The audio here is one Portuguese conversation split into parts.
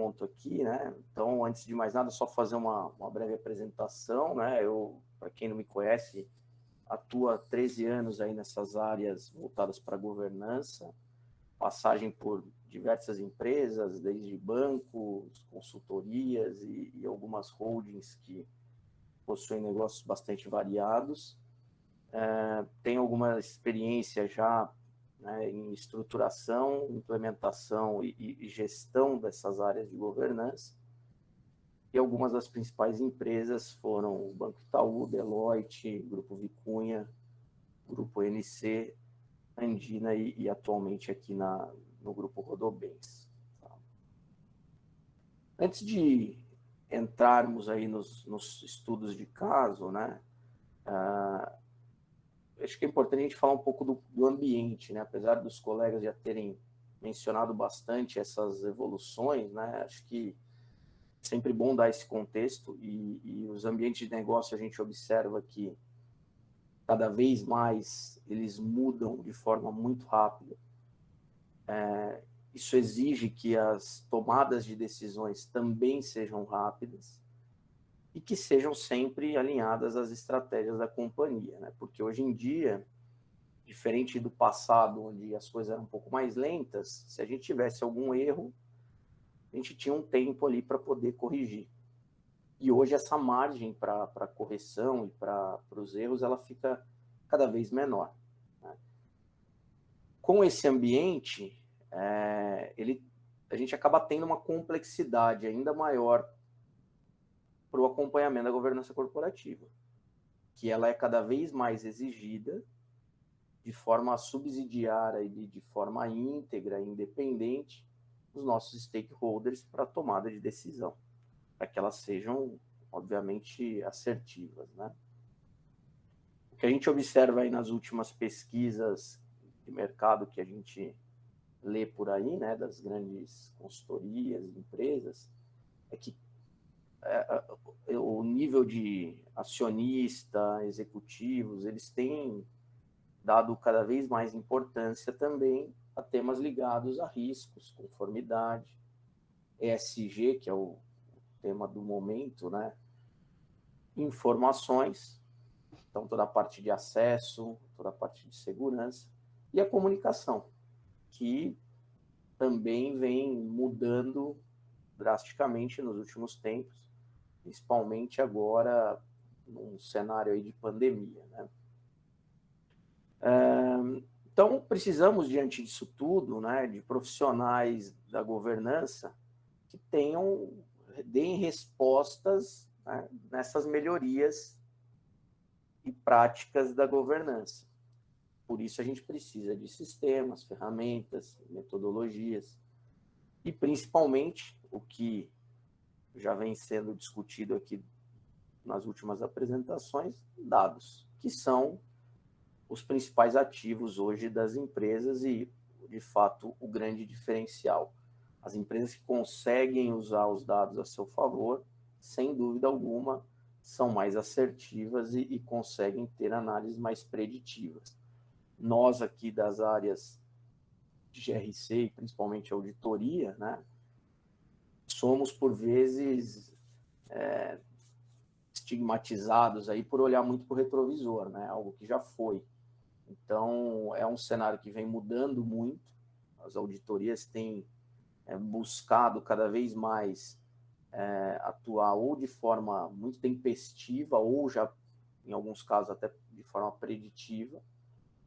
ponto aqui, né? Então, antes de mais nada, só fazer uma breve apresentação, né? Eu, para quem não me conhece, atuo há 13 anos aí nessas áreas voltadas para governança, passagem por diversas empresas, desde bancos, consultorias e algumas holdings que possuem negócios bastante variados. Tenho alguma experiência já, né, em estruturação, implementação e gestão dessas áreas de governança. E algumas das principais empresas foram o Banco Itaú, Deloitte, Grupo Vicunha, Grupo NC, Andina e atualmente aqui no Grupo Rodobens. Tá? Antes de entrarmos aí nos estudos de caso, né, acho que é importante a gente falar um pouco do ambiente, né? Apesar dos colegas já terem mencionado bastante essas evoluções, né? Acho que é sempre bom dar esse contexto e os ambientes de negócio a gente observa que cada vez mais eles mudam de forma muito rápida. Isso exige que as tomadas de decisões também sejam rápidas e que sejam sempre alinhadas às estratégias da companhia, né? Porque hoje em dia, diferente do passado, onde as coisas eram um pouco mais lentas, se a gente tivesse algum erro, a gente tinha um tempo ali para poder corrigir. E hoje essa margem para correção e para os erros, ela fica cada vez menor. Né? Com esse ambiente, a gente acaba tendo uma complexidade ainda maior para o acompanhamento da governança corporativa, que ela é cada vez mais exigida de forma subsidiária e de forma íntegra, independente, dos nossos stakeholders para a tomada de decisão, para que elas sejam, obviamente, assertivas, né? O que a gente observa aí nas últimas pesquisas de mercado que a gente lê por aí, né, das grandes consultorias, empresas, é que o nível de acionista, executivos, eles têm dado cada vez mais importância também a temas ligados a riscos, conformidade, ESG, que é o tema do momento, né? Informações, então toda a parte de acesso, toda a parte de segurança, e a comunicação, que também vem mudando drasticamente nos últimos tempos, principalmente agora num cenário aí de pandemia, né? Então, precisamos, diante disso tudo, né, de profissionais da governança que deem respostas, né, nessas melhorias e práticas da governança. Por isso, a gente precisa de sistemas, ferramentas, metodologias e, principalmente, o que já vem sendo discutido aqui nas últimas apresentações, dados, que são os principais ativos hoje das empresas e, de fato, o grande diferencial. As empresas que conseguem usar os dados a seu favor, sem dúvida alguma, são mais assertivas e conseguem ter análises mais preditivas. Nós aqui das áreas de GRC e principalmente auditoria, né, somos, por vezes, estigmatizados aí por olhar muito para o retrovisor, né, algo que já foi. Então, é um cenário que vem mudando muito, as auditorias têm buscado cada vez mais atuar ou de forma muito tempestiva, ou já, em alguns casos, até de forma preditiva,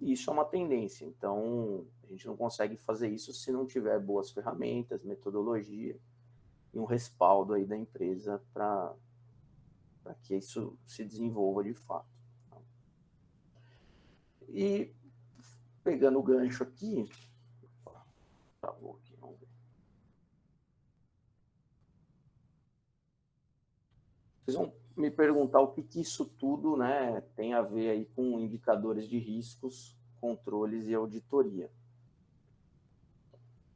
e isso é uma tendência. Então, a gente não consegue fazer isso se não tiver boas ferramentas, metodologia e um respaldo aí da empresa para que isso se desenvolva de fato. E pegando o gancho aqui, travou aqui, vamos ver. Vocês vão me perguntar o que isso tudo, né, tem a ver aí com indicadores de riscos, controles e auditoria.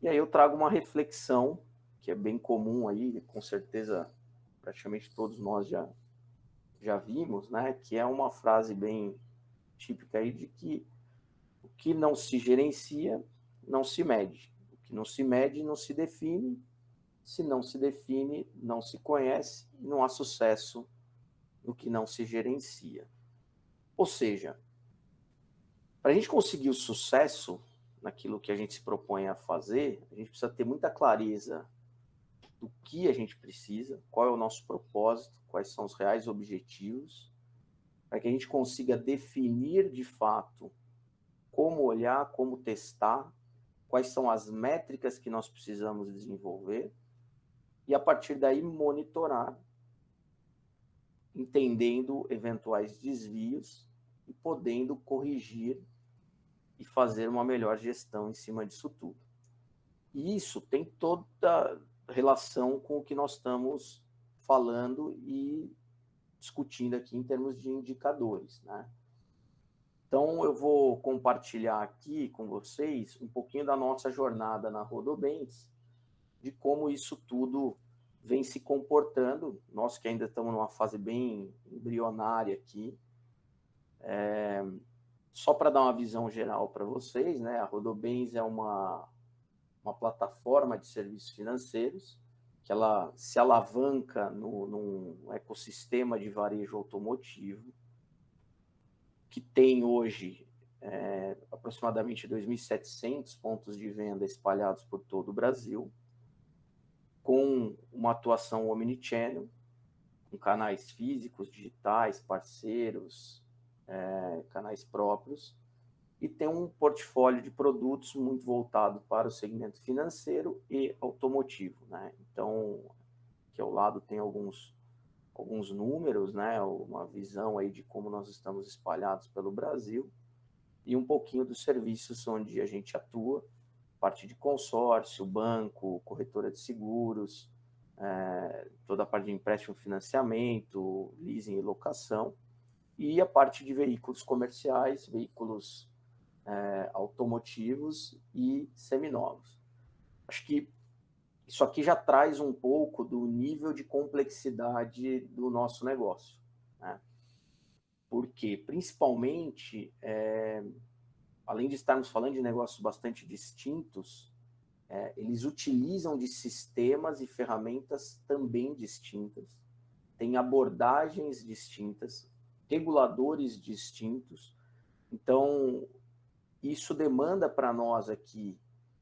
E aí eu trago uma reflexão que é bem comum aí, com certeza praticamente todos nós já vimos, né, que é uma frase bem típica aí de que o que não se gerencia não se mede, o que não se mede não se define Se não se define, não se conhece, e não há sucesso no que não se gerencia. Ou seja, para a gente conseguir o sucesso naquilo que a gente se propõe a fazer, a gente precisa ter muita clareza do que a gente precisa, qual é o nosso propósito, quais são os reais objetivos, para que a gente consiga definir de fato como olhar, como testar, quais são as métricas que nós precisamos desenvolver, e a partir daí monitorar, entendendo eventuais desvios e podendo corrigir e fazer uma melhor gestão em cima disso tudo. E isso tem toda relação com o que nós estamos falando e discutindo aqui em termos de indicadores, né? Então, eu vou compartilhar aqui com vocês um pouquinho da nossa jornada na Rodobens, de como isso tudo vem se comportando. Nós que ainda estamos numa fase bem embrionária aqui, só para dar uma visão geral para vocês, né? A Rodobens é uma plataforma de serviços financeiros que ela se alavanca num ecossistema de varejo automotivo, que tem hoje aproximadamente 2.700 pontos de venda espalhados por todo o Brasil, com uma atuação omnichannel, com canais físicos, digitais, parceiros, canais próprios, e tem um portfólio de produtos muito voltado para o segmento financeiro e automotivo, né? Então, aqui ao lado tem alguns números, né? Uma visão aí de como nós estamos espalhados pelo Brasil e um pouquinho dos serviços onde a gente atua, parte de consórcio, banco, corretora de seguros, toda a parte de empréstimo, financiamento, leasing e locação, e a parte de veículos comerciais, veículos automotivos e seminovos. Acho que isso aqui já traz um pouco do nível de complexidade do nosso negócio, né? Porque, principalmente, além de estarmos falando de negócios bastante distintos, eles utilizam de sistemas e ferramentas também distintas, têm abordagens distintas, reguladores distintos. Então, isso demanda para nós aqui,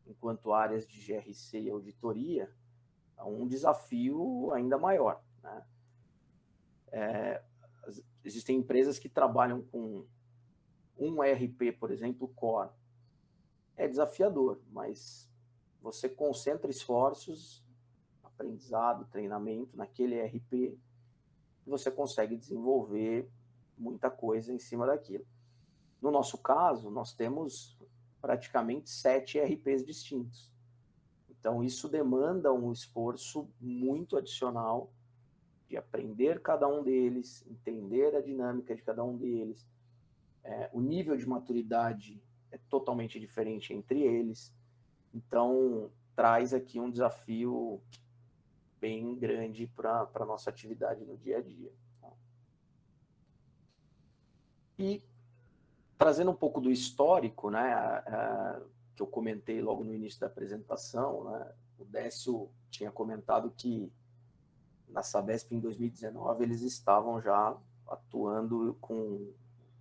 enquanto áreas de GRC e auditoria, um desafio ainda maior, né? Existem empresas que trabalham com um ERP, por exemplo, Core. É desafiador, mas você concentra esforços, aprendizado, treinamento naquele ERP, e você consegue desenvolver muita coisa em cima daquilo. No nosso caso, nós temos praticamente 7 ERPs distintos. Então, isso demanda um esforço muito adicional de aprender cada um deles, entender a dinâmica de cada um deles. O nível de maturidade é totalmente diferente entre eles. Então, traz aqui um desafio bem grande para a nossa atividade no dia a dia. E trazendo um pouco do histórico, né, que eu comentei logo no início da apresentação, né, o Décio tinha comentado que na Sabesp em 2019 eles estavam já atuando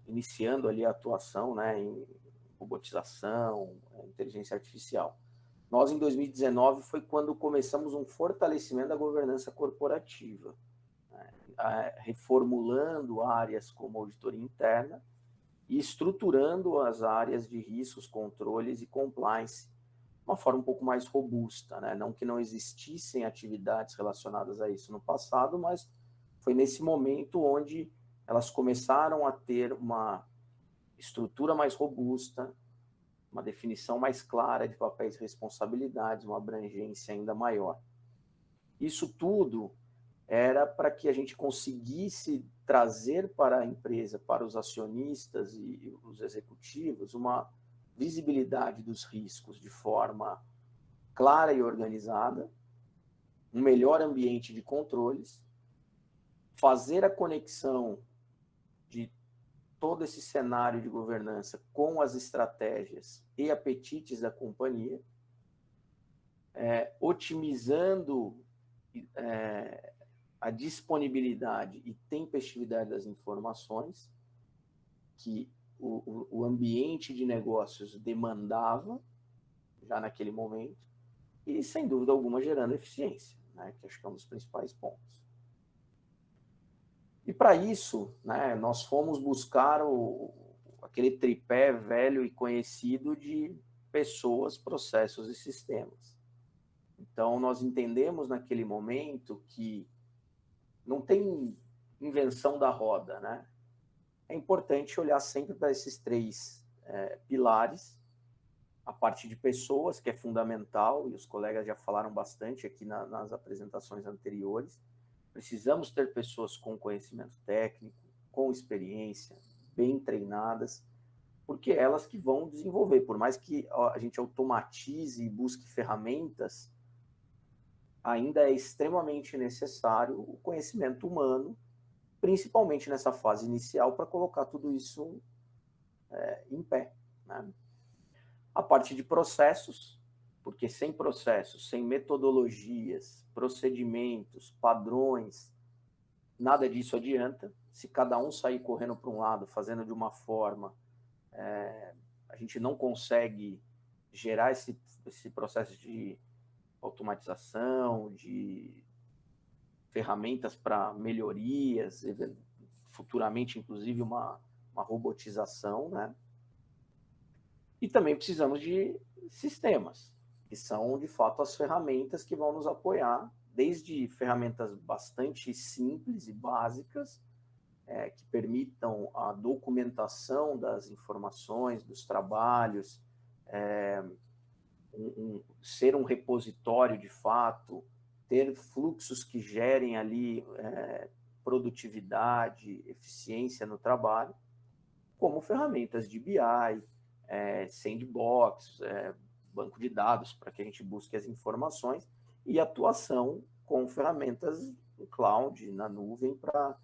iniciando ali a atuação, né, em robotização, inteligência artificial. Nós, em 2019, foi quando começamos um fortalecimento da governança corporativa, né, reformulando áreas como auditoria interna e estruturando as áreas de riscos, controles e compliance de uma forma um pouco mais robusta, né? Não que não existissem atividades relacionadas a isso no passado, mas foi nesse momento onde elas começaram a ter uma estrutura mais robusta, uma definição mais clara de papéis e responsabilidades, uma abrangência ainda maior. Isso tudo era para que a gente conseguisse trazer para a empresa, para os acionistas e os executivos, uma visibilidade dos riscos de forma clara e organizada, um melhor ambiente de controles, fazer a conexão de todo esse cenário de governança com as estratégias e apetites da companhia otimizando a disponibilidade e tempestividade das informações que o ambiente de negócios demandava já naquele momento e, sem dúvida alguma, gerando eficiência, né, que acho que é um dos principais pontos. E para isso, né, nós fomos buscar aquele tripé velho e conhecido de pessoas, processos e sistemas. Então, nós entendemos naquele momento que não tem invenção da roda, né? É importante olhar sempre para esses três pilares, a parte de pessoas, que é fundamental, e os colegas já falaram bastante aqui nas apresentações anteriores. Precisamos ter pessoas com conhecimento técnico, com experiência, bem treinadas, porque é elas que vão desenvolver. Por mais que a gente automatize e busque ferramentas, ainda é extremamente necessário o conhecimento humano, principalmente nessa fase inicial, para colocar tudo isso em pé, né? A parte de processos, porque sem processos, sem metodologias, procedimentos, padrões, nada disso adianta. Se cada um sair correndo para um lado, fazendo de uma forma, a gente não consegue gerar esse processo de automatização, de ferramentas para melhorias, futuramente, inclusive, uma robotização, né? E também precisamos de sistemas, que são, de fato, as ferramentas que vão nos apoiar, desde ferramentas bastante simples e básicas, que permitam a documentação das informações, dos trabalhos, ser um repositório de fato, ter fluxos que gerem ali produtividade, eficiência no trabalho, como ferramentas de BI, sandbox, banco de dados para que a gente busque as informações e atuação com ferramentas no cloud, na nuvem, para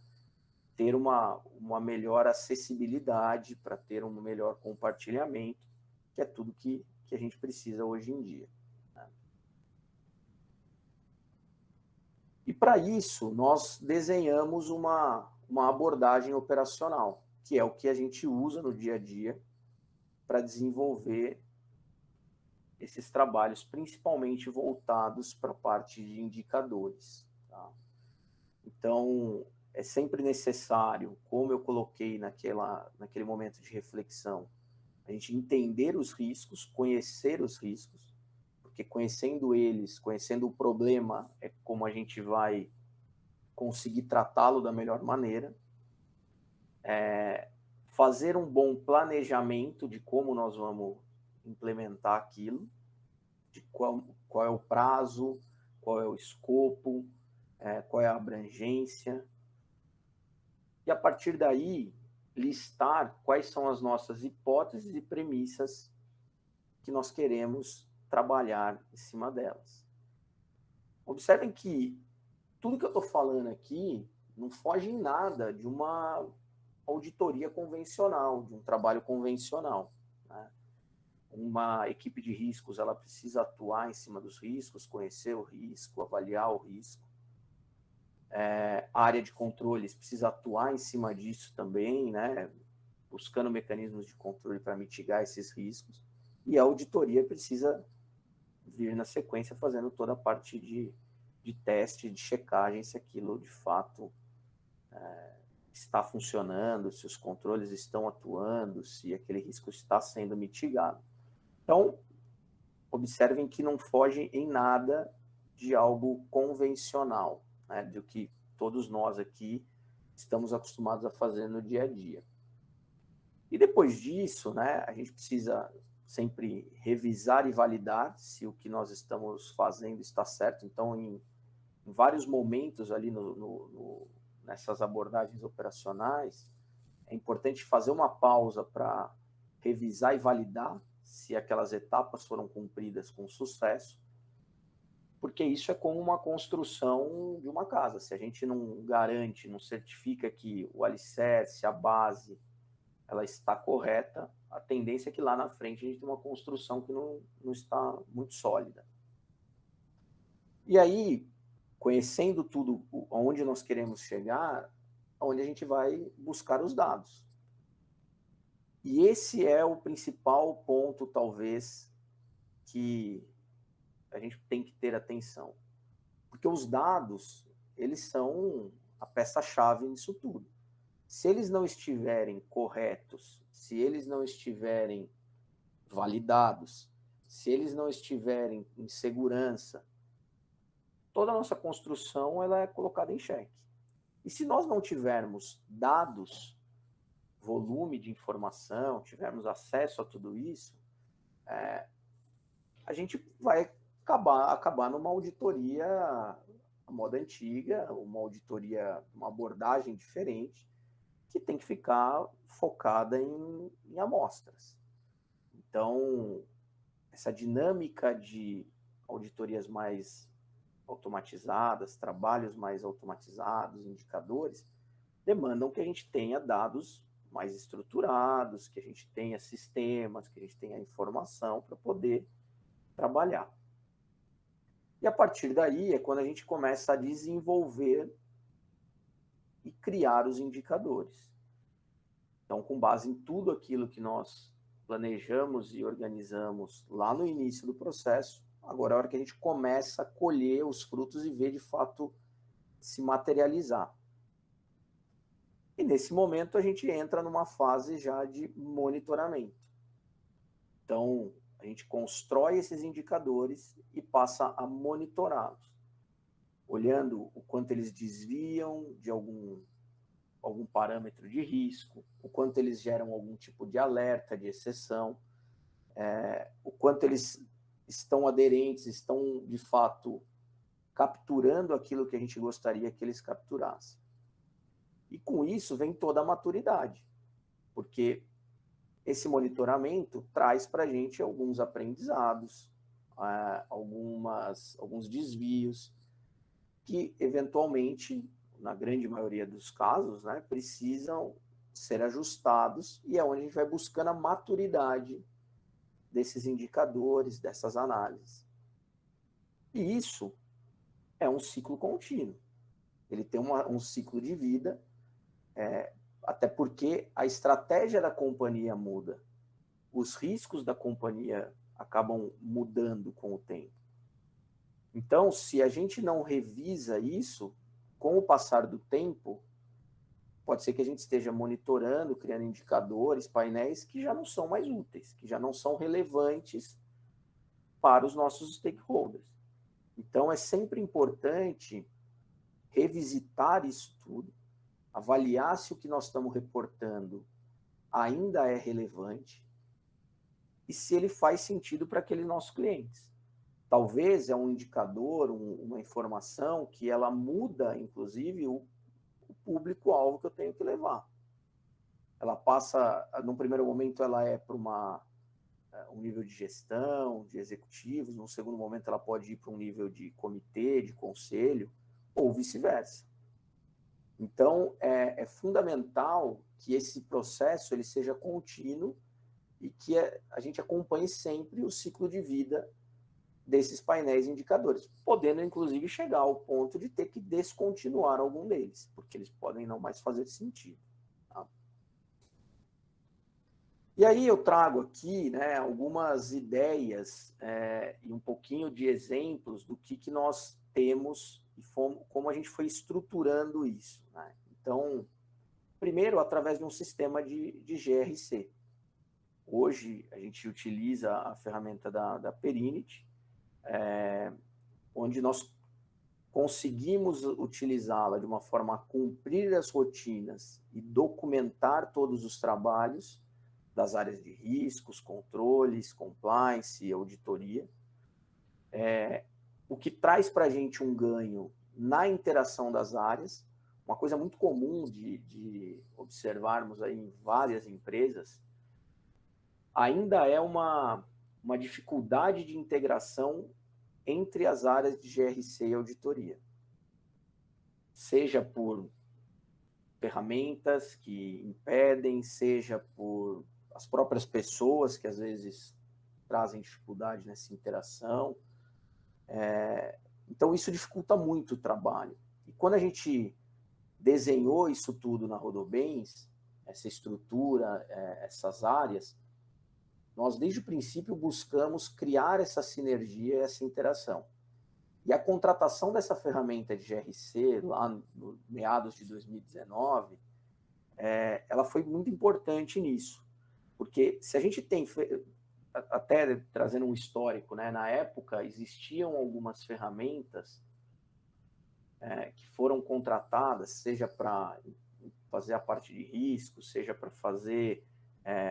ter uma melhor acessibilidade, para ter um melhor compartilhamento, que é tudo que a gente precisa hoje em dia. Né? E para isso, nós desenhamos uma abordagem operacional, que é o que a gente usa no dia a dia para desenvolver esses trabalhos, principalmente voltados para a parte de indicadores. Tá? Então, é sempre necessário, como eu coloquei naquele momento de reflexão, a gente entender os riscos, conhecer os riscos, porque conhecendo eles, conhecendo o problema, é como a gente vai conseguir tratá-lo da melhor maneira. Fazer um bom planejamento de como nós vamos implementar aquilo, de qual é o prazo, qual é o escopo, qual é a abrangência. E a partir daí, listar quais são as nossas hipóteses e premissas que nós queremos trabalhar em cima delas. Observem que tudo que eu estou falando aqui não foge em nada de uma auditoria convencional, de um trabalho convencional. Né? Uma equipe de riscos, ela precisa atuar em cima dos riscos, conhecer o risco, avaliar o risco. A área de controles precisa atuar em cima disso também, né? Buscando mecanismos de controle para mitigar esses riscos. E a auditoria precisa vir na sequência fazendo toda a parte de teste, de checagem, se aquilo de fato está funcionando, se os controles estão atuando, se aquele risco está sendo mitigado. Então, observem que não foge em nada de algo convencional, né, do que todos nós aqui estamos acostumados a fazer no dia a dia. E depois disso, né, a gente precisa sempre revisar e validar se o que nós estamos fazendo está certo. Então, em vários momentos ali nessas abordagens operacionais, é importante fazer uma pausa para revisar e validar se aquelas etapas foram cumpridas com sucesso, porque isso é como uma construção de uma casa. Se a gente não garante, não certifica que o alicerce, a base, ela está correta, a tendência é que lá na frente a gente tenha uma construção que não está muito sólida. E aí, conhecendo tudo, aonde nós queremos chegar, onde a gente vai buscar os dados. E esse é o principal ponto, talvez, que a gente tem que ter atenção. Porque os dados, eles são a peça-chave nisso tudo. Se eles não estiverem corretos, se eles não estiverem validados, se eles não estiverem em segurança, toda a nossa construção ela é colocada em xeque. E se nós não tivermos dados, volume de informação, tivermos acesso a tudo isso, a gente vai acabar numa auditoria à moda antiga, uma auditoria, uma abordagem diferente, que tem que ficar focada em amostras. Então, essa dinâmica de auditorias mais automatizadas, trabalhos mais automatizados, indicadores, demandam que a gente tenha dados mais estruturados, que a gente tenha sistemas, que a gente tenha informação para poder trabalhar. E a partir daí é quando a gente começa a desenvolver e criar os indicadores. Então, com base em tudo aquilo que nós planejamos e organizamos lá no início do processo, agora é a hora que a gente começa a colher os frutos e ver de fato se materializar. E nesse momento a gente entra numa fase já de monitoramento. Então, a gente constrói esses indicadores e passa a monitorá-los, olhando o quanto eles desviam de algum parâmetro de risco, o quanto eles geram algum tipo de alerta, de exceção, o quanto eles estão aderentes, estão, de fato, capturando aquilo que a gente gostaria que eles capturassem. E com isso vem toda a maturidade, porque esse monitoramento traz para a gente alguns aprendizados, alguns desvios, que eventualmente, na grande maioria dos casos, né, precisam ser ajustados, e é onde a gente vai buscando a maturidade desses indicadores, dessas análises. E isso é um ciclo contínuo. Ele tem um ciclo de vida, até porque a estratégia da companhia muda. Os riscos da companhia acabam mudando com o tempo. Então, se a gente não revisa isso, com o passar do tempo, pode ser que a gente esteja monitorando, criando indicadores, painéis que já não são mais úteis, que já não são relevantes para os nossos stakeholders. Então, é sempre importante revisitar isso tudo, avaliar se o que nós estamos reportando ainda é relevante e se ele faz sentido para aqueles nossos clientes. Talvez é um indicador, uma informação que ela muda, inclusive, o público-alvo que eu tenho que levar. Ela passa, num primeiro momento, ela é para um nível de gestão, de executivos, num segundo momento ela pode ir para um nível de comitê, de conselho, ou vice-versa. Então, é fundamental que esse processo ele seja contínuo e que a gente acompanhe sempre o ciclo de vida desses painéis indicadores, podendo, inclusive, chegar ao ponto de ter que descontinuar algum deles, porque eles podem não mais fazer sentido. Tá? E aí eu trago aqui, né, algumas ideias e um pouquinho de exemplos do que nós temos e como a gente foi estruturando isso. Né? Então, primeiro, através de um sistema de GRC. Hoje, a gente utiliza a ferramenta da Perinit, onde nós conseguimos utilizá-la de uma forma a cumprir as rotinas e documentar todos os trabalhos das áreas de riscos, controles, compliance, auditoria, o que traz para a gente um ganho na interação das áreas. Uma coisa muito comum de observarmos aí em várias empresas ainda é uma dificuldade de integração entre as áreas de GRC e auditoria. Seja por ferramentas que impedem, seja por as próprias pessoas que às vezes trazem dificuldade nessa interação. Então, isso dificulta muito o trabalho. E quando a gente desenhou isso tudo na Rodobens, essa estrutura, essas áreas, nós desde o princípio buscamos criar essa sinergia, essa interação. E a contratação dessa ferramenta de GRC, lá no meados de 2019, ela foi muito importante nisso. Porque se a gente tem, até trazendo um histórico, né, na época existiam algumas ferramentas que foram contratadas, seja para fazer a parte de risco, seja para fazer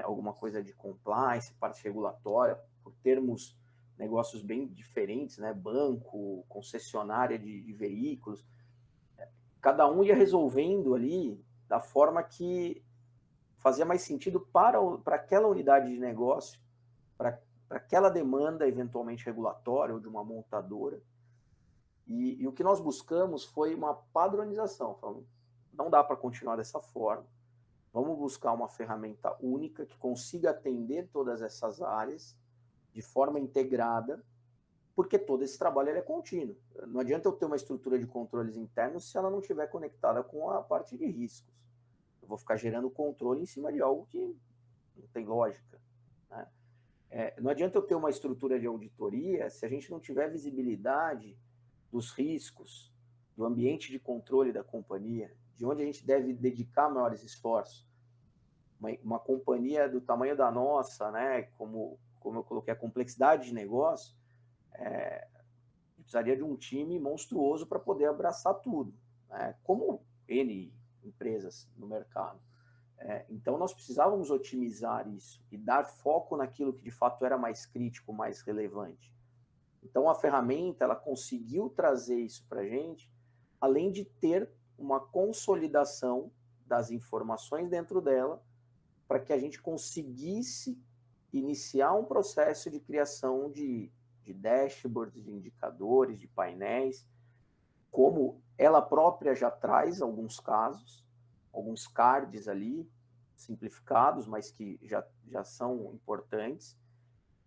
alguma coisa de compliance, parte regulatória, por termos negócios bem diferentes, né? Banco, concessionária de veículos, cada um ia resolvendo ali da forma que fazia mais sentido para aquela unidade de negócio, para aquela demanda eventualmente regulatória ou de uma montadora. E o que nós buscamos foi uma padronização. Falando, não dá para continuar dessa forma. Vamos buscar uma ferramenta única que consiga atender todas essas áreas de forma integrada, porque todo esse trabalho é contínuo. Não adianta eu ter uma estrutura de controles internos se ela não estiver conectada com a parte de riscos. Eu vou ficar gerando controle em cima de algo que não tem lógica, né? Não adianta eu ter uma estrutura de auditoria se a gente não tiver visibilidade dos riscos, do ambiente de controle da companhia, de onde a gente deve dedicar maiores esforços. Uma companhia do tamanho da nossa, né, como eu coloquei, a complexidade de negócio, precisaria de um time monstruoso para poder abraçar tudo, né, como N empresas no mercado. Então, nós precisávamos otimizar isso e dar foco naquilo que de fato era mais crítico, mais relevante. Então, a ferramenta ela conseguiu trazer isso para a gente, além de ter uma consolidação das informações dentro dela, para que a gente conseguisse iniciar um processo de criação de dashboards, de indicadores, de painéis, como ela própria já traz alguns casos, alguns cards ali, simplificados, mas que já são importantes,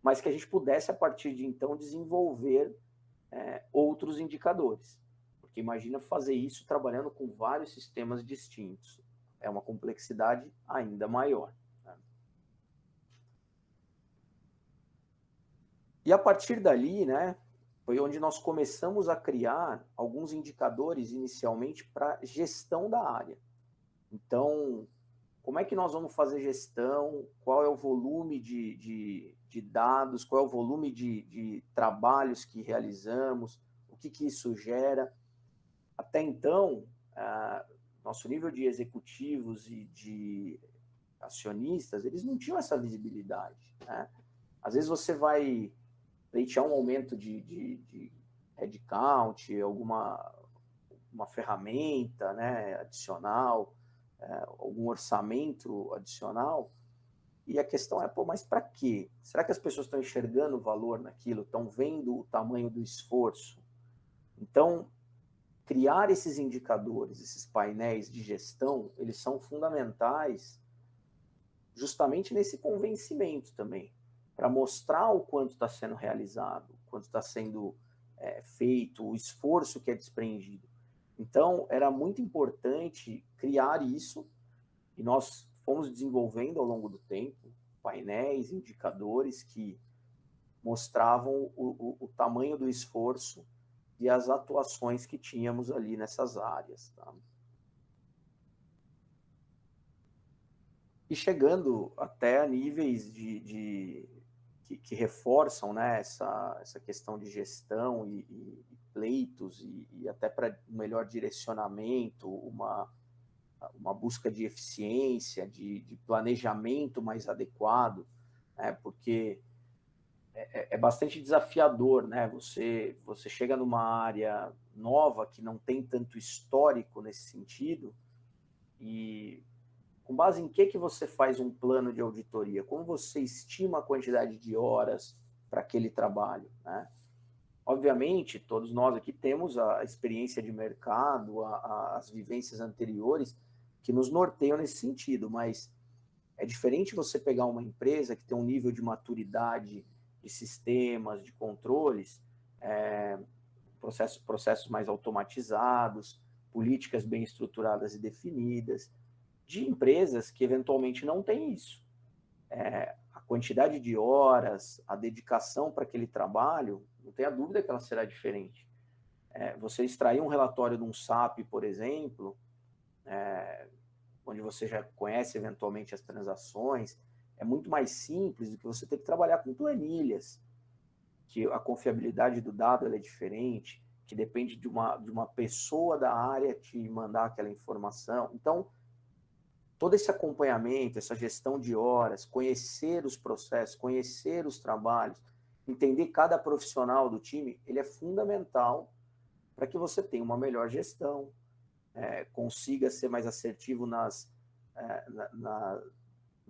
mas que a gente pudesse, a partir de então, desenvolver outros indicadores. Porque imagina fazer isso trabalhando com vários sistemas distintos. É uma complexidade ainda maior. Né? E a partir dali, né, foi onde nós começamos a criar alguns indicadores inicialmente para gestão da área. Então, como é que nós vamos fazer gestão? Qual é o volume de dados? Qual é o volume de trabalhos que realizamos? O que isso gera? Até então, nosso nível de executivos e de acionistas, eles não tinham essa visibilidade, né? Às vezes você vai pleitear um aumento de headcount, uma ferramenta, né, adicional, algum orçamento adicional, e a questão é, mas para quê? Será que as pessoas estão enxergando o valor naquilo, estão vendo o tamanho do esforço? Então, criar esses indicadores, esses painéis de gestão, eles são fundamentais justamente nesse convencimento também, para mostrar o quanto está sendo realizado, o quanto está sendo feito, o esforço que é desprendido. Então, era muito importante criar isso, e nós fomos desenvolvendo ao longo do tempo painéis, indicadores que mostravam o tamanho do esforço e as atuações que tínhamos ali nessas áreas. Tá? E chegando até a níveis que reforçam, né, essa questão de gestão e pleitos e até para um melhor direcionamento, uma busca de eficiência, de planejamento mais adequado, né, porque é bastante desafiador, né? Você chega numa área nova que não tem tanto histórico nesse sentido e com base em que você faz um plano de auditoria? Como você estima a quantidade de horas para aquele trabalho, né? Obviamente, todos nós aqui temos a experiência de mercado, as vivências anteriores que nos norteiam nesse sentido, mas é diferente você pegar uma empresa que tem um nível de maturidade de sistemas, de controles, processos mais automatizados, políticas bem estruturadas e definidas, de empresas que eventualmente não têm isso. A quantidade de horas, a dedicação para aquele trabalho, não tenha dúvida que ela será diferente. Você extrair um relatório de um SAP, por exemplo, onde você já conhece eventualmente as transações, é muito mais simples do que você ter que trabalhar com planilhas, que a confiabilidade do dado ela é diferente, que depende de uma pessoa da área te mandar aquela informação. Então, todo esse acompanhamento, essa gestão de horas, conhecer os processos, conhecer os trabalhos, entender cada profissional do time, ele é fundamental para que você tenha uma melhor gestão, consiga ser mais assertivo no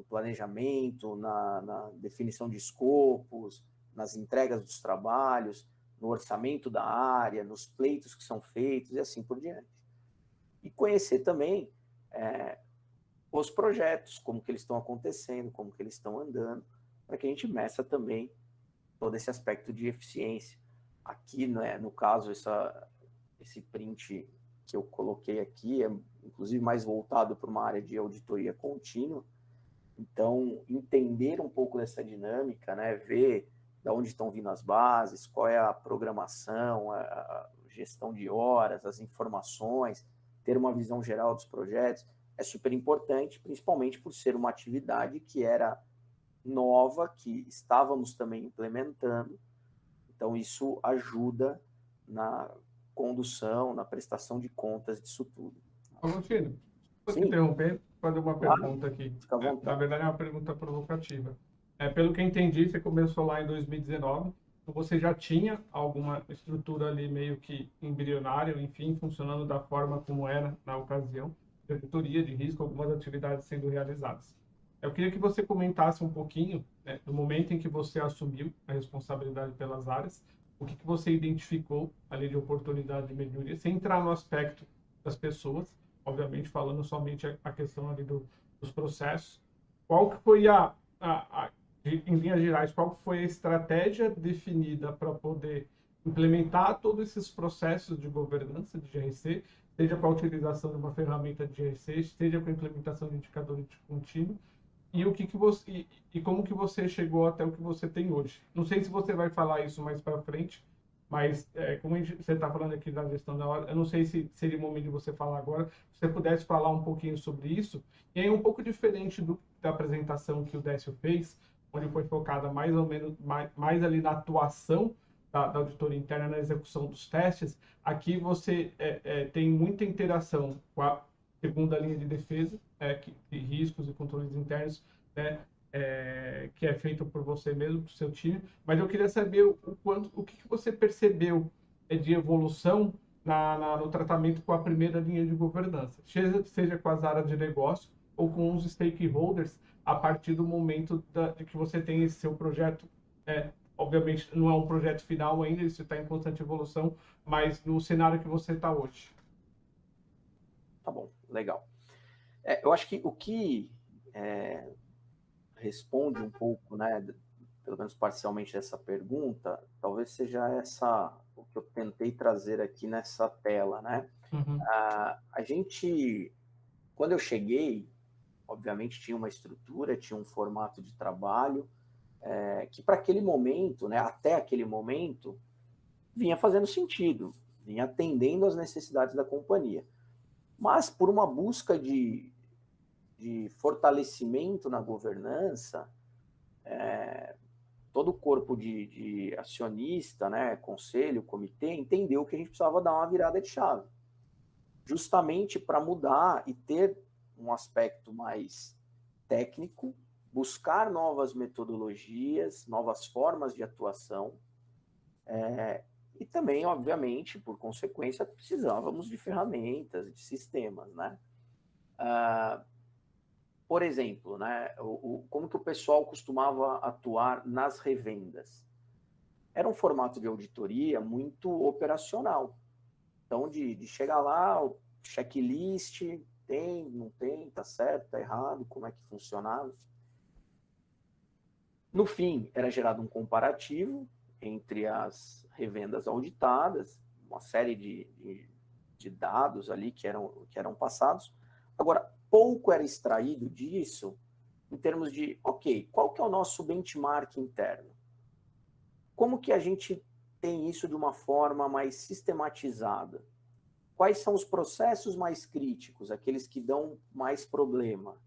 planejamento, na definição de escopos, nas entregas dos trabalhos, no orçamento da área, nos pleitos que são feitos e assim por diante. E conhecer também os projetos, como que eles estão acontecendo, como que eles estão andando, para que a gente meça também todo esse aspecto de eficiência. Aqui, né, no caso, esse print que eu coloquei aqui é, inclusive, mais voltado para uma área de auditoria contínua. Então, entender um pouco dessa dinâmica, né, ver de onde estão vindo as bases, qual é a programação, a gestão de horas, as informações, ter uma visão geral dos projetos, é super importante, principalmente por ser uma atividade que era nova, que estávamos também implementando. Então, isso ajuda na condução, na prestação de contas disso tudo. Agostinho, vou te Sim, interromper, fazer uma claro, pergunta aqui. fica à Na vontade. verdade, é uma pergunta provocativa. Pelo que eu entendi, você começou lá em 2019, então você já tinha alguma estrutura ali meio que embrionária, enfim, funcionando da forma como era na ocasião, de auditoria de risco, algumas atividades sendo realizadas. Eu queria que você comentasse um pouquinho, né, do momento em que você assumiu a responsabilidade pelas áreas, o que você identificou ali de oportunidade de melhoria, sem entrar no aspecto das pessoas, obviamente falando somente a questão ali dos processos. Qual que foi em linhas gerais, qual que foi a estratégia definida para poder implementar todos esses processos de governança de GRC, seja com a utilização de uma ferramenta de GRC, seja com a implementação de indicadores de contínuo, e o que você e como que você chegou até o que você tem hoje. Não sei se você vai falar isso mais para frente, mas como você está falando aqui da gestão da hora, eu não sei se seria o momento de você falar agora. Se você pudesse falar um pouquinho sobre isso, e aí um pouco diferente da apresentação que o Décio fez, onde foi focada mais ou menos mais ali na atuação da auditoria interna na execução dos testes. Aqui você tem muita interação com a segunda linha de defesa, de riscos e controles internos, né, que é feito por você mesmo, por seu time, mas eu queria saber o que você percebeu de evolução no tratamento com a primeira linha de governança, seja com as áreas de negócio ou com os stakeholders, a partir do momento de que você tem esse seu projeto. Obviamente, não é um projeto final ainda, isso está em constante evolução, mas no cenário que você está hoje. Tá bom, legal. Eu acho que o que responde um pouco, né, pelo menos parcialmente dessa pergunta, talvez seja o que eu tentei trazer aqui nessa tela, né? Uhum. A gente, quando eu cheguei, obviamente tinha uma estrutura, tinha um formato de trabalho, que para aquele momento, né, até aquele momento, vinha fazendo sentido, vinha atendendo às necessidades da companhia. Mas por uma busca de fortalecimento na governança, todo o corpo de acionista, né, conselho, comitê, entendeu que a gente precisava dar uma virada de chave, justamente para mudar e ter um aspecto mais técnico, buscar novas metodologias, novas formas de atuação, e também, obviamente, por consequência, precisávamos de ferramentas, de sistemas, né? Por exemplo, né, como que o pessoal costumava atuar nas revendas? Era um formato de auditoria muito operacional. Então, de chegar lá, o checklist, tem, não tem, tá certo, tá errado, como é que funcionava. No fim, era gerado um comparativo entre as revendas auditadas, uma série de dados ali que eram passados. Agora, pouco era extraído disso em termos de, ok, qual que é o nosso benchmark interno? Como que a gente tem isso de uma forma mais sistematizada? Quais são os processos mais críticos, aqueles que dão mais problema?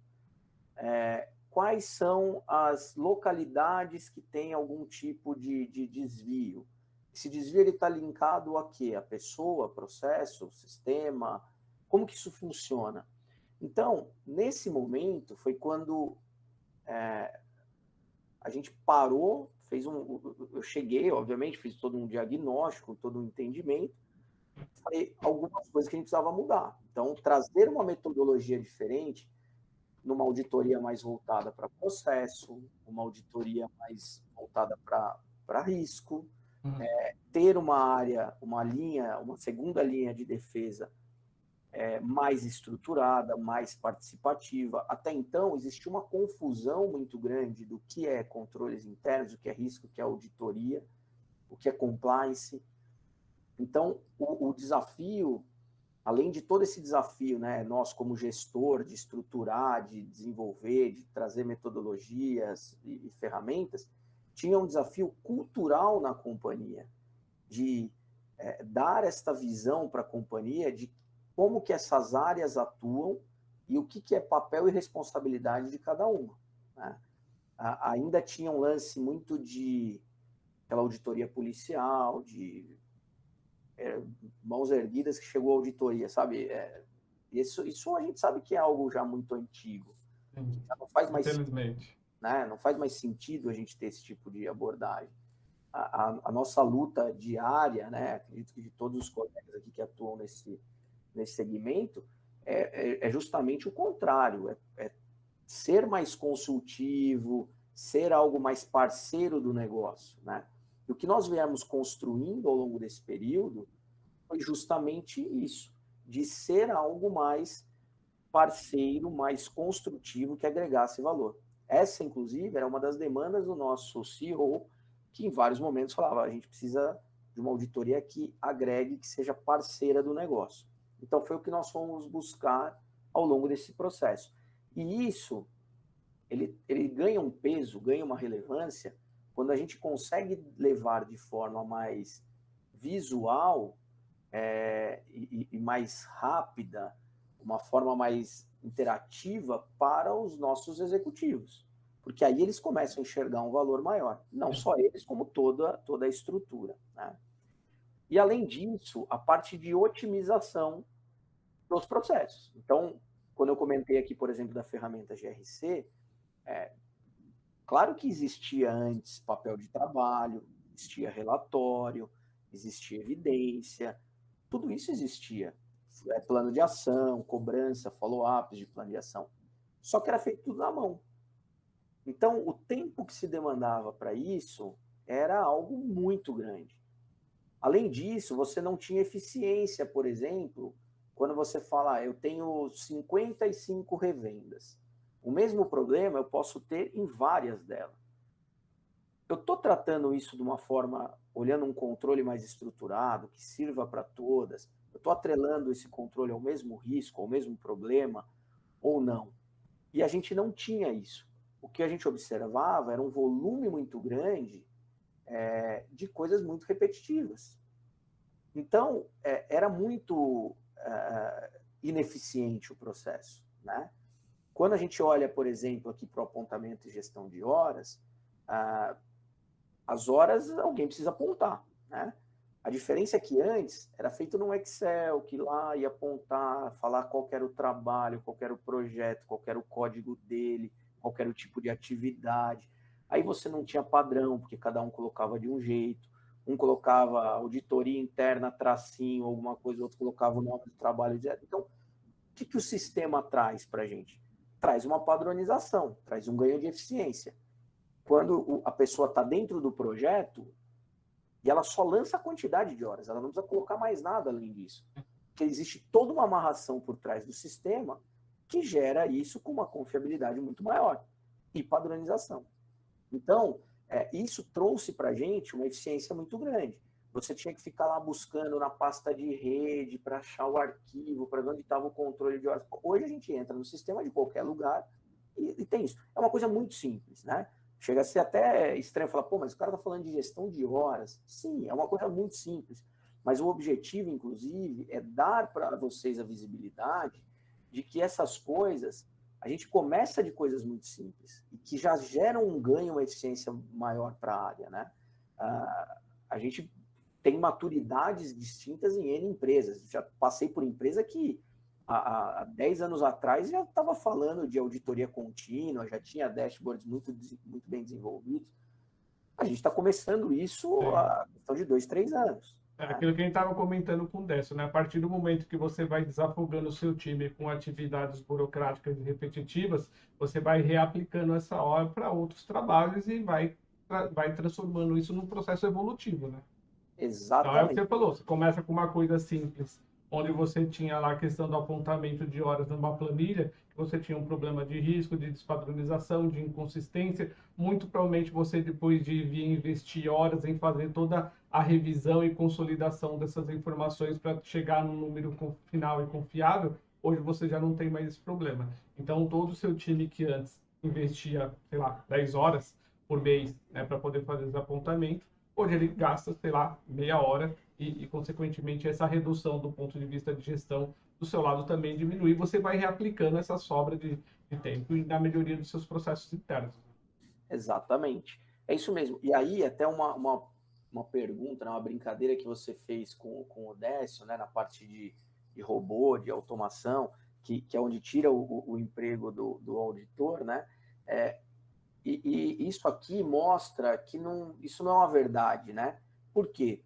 Quais são as localidades que têm algum tipo de desvio? Esse desvio está linkado a quê? A pessoa, processo, sistema? Como que isso funciona? Então, nesse momento, foi quando a gente parou, eu cheguei, obviamente, fiz todo um diagnóstico, todo um entendimento, falei algumas coisas que a gente precisava mudar. Então, trazer uma metodologia diferente, numa auditoria mais voltada para processo, uma auditoria mais voltada para risco, ter uma segunda linha de defesa mais estruturada, mais participativa. Até então, existia uma confusão muito grande do que é controles internos, o que é risco, o que é auditoria, o que é compliance. Então, o desafio, além de todo esse desafio, né, nós como gestor, de estruturar, de desenvolver, de trazer metodologias e ferramentas, tinha um desafio cultural na companhia, de dar esta visão para a companhia de como que essas áreas atuam e o que é papel e responsabilidade de cada uma. Né? Ainda tinha um lance muito de aquela auditoria policial, de mãos erguidas que chegou a auditoria, sabe? Isso a gente sabe que é algo já muito antigo. Já não faz mais Infelizmente. Sentido, né? Não faz mais sentido a gente ter esse tipo de abordagem. A nossa luta diária, né? Acredito que de todos os colegas aqui que atuam nesse segmento, é justamente o contrário, é ser mais consultivo, ser algo mais parceiro do negócio, né? E o que nós viemos construindo ao longo desse período foi justamente isso, de ser algo mais parceiro, mais construtivo, que agregasse valor. Essa, inclusive, era uma das demandas do nosso CEO, que em vários momentos falava, a gente precisa de uma auditoria que agregue, que seja parceira do negócio. Então, foi o que nós fomos buscar ao longo desse processo. E isso, ele ganha um peso, ganha uma relevância, quando a gente consegue levar de forma mais visual e mais rápida, uma forma mais interativa para os nossos executivos. Porque aí eles começam a enxergar um valor maior. Não só eles, como toda a estrutura. Né? E, além disso, a parte de otimização dos processos. Então, quando eu comentei aqui, por exemplo, da ferramenta GRC, claro que existia antes papel de trabalho, existia relatório, existia evidência, tudo isso existia. Plano de ação, cobrança, follow-ups de plano de ação. Só que era feito tudo na mão. Então, o tempo que se demandava para isso era algo muito grande. Além disso, você não tinha eficiência, por exemplo, quando você fala, eu tenho 55 revendas. O mesmo problema eu posso ter em várias delas. Eu estou tratando isso de uma forma, olhando um controle mais estruturado, que sirva para todas. Eu estou atrelando esse controle ao mesmo risco, ao mesmo problema, ou não? E a gente não tinha isso. O que a gente observava era um volume muito grande de coisas muito repetitivas. Então, era muito ineficiente o processo. Né? Quando a gente olha, por exemplo, aqui para o apontamento e gestão de horas, as horas alguém precisa apontar. Né? A diferença é que antes era feito num Excel, que lá ia apontar, falar qual era o trabalho, qual era o projeto, qual era o código dele, qual era o tipo de atividade. Aí você não tinha padrão, porque cada um colocava de um jeito. Um colocava auditoria interna, tracinho, alguma coisa, o outro colocava o nome do trabalho direto. Então, o que o sistema traz para a gente? Traz uma padronização, traz um ganho de eficiência. Quando a pessoa está dentro do projeto, e ela só lança a quantidade de horas, ela não precisa colocar mais nada além disso. Porque existe toda uma amarração por trás do sistema que gera isso com uma confiabilidade muito maior e padronização. Então, isso trouxe para a gente uma eficiência muito grande. você tinha que ficar lá buscando na pasta de rede para achar o arquivo, para ver onde estava o controle de horas. Hoje a gente entra no sistema de qualquer lugar e tem isso. É uma coisa muito simples, né? Chega a ser até estranho falar, pô, mas o cara está falando de gestão de horas. Sim, é uma coisa muito simples. Mas o objetivo, inclusive, é dar para vocês a visibilidade de que essas coisas, a gente começa de coisas muito simples e que já geram um ganho, uma eficiência maior para a área, né? A gente tem maturidades distintas em N empresas. Já passei por empresa que há 10 anos atrás já estava falando de auditoria contínua, já tinha dashboards muito bem desenvolvidos. A gente está começando isso há questão de 2, 3 anos. É aquilo que a gente estava comentando com o Décio, né? A partir do momento que você vai desafogando o seu time com atividades burocráticas e repetitivas, você vai reaplicando essa hora para outros trabalhos e vai transformando isso num processo evolutivo, né? Então é o que Exatamente. você falou, você começa com uma coisa simples, onde você tinha lá a questão do apontamento de horas numa planilha, que você tinha um problema de risco, de despadronização, de inconsistência. Muito provavelmente você, depois de vir investir horas em fazer toda a revisão e consolidação dessas informações para chegar num número final e confiável, hoje você já não tem mais esse problema. Então, todo o seu time que antes investia, sei lá, 10 horas por mês, né, para poder fazer os apontamentos, hoje ele gasta, sei lá, meia hora consequentemente, essa redução do ponto de vista de gestão do seu lado também diminui. Você vai reaplicando essa sobra de tempo e na melhoria dos seus processos internos. Exatamente. É isso mesmo. E aí, até uma pergunta, uma brincadeira que você fez com o Décio, né, na parte de robô, de automação, que é onde tira o emprego do auditor, né? E isso aqui mostra que isso não é uma verdade, né? Por quê?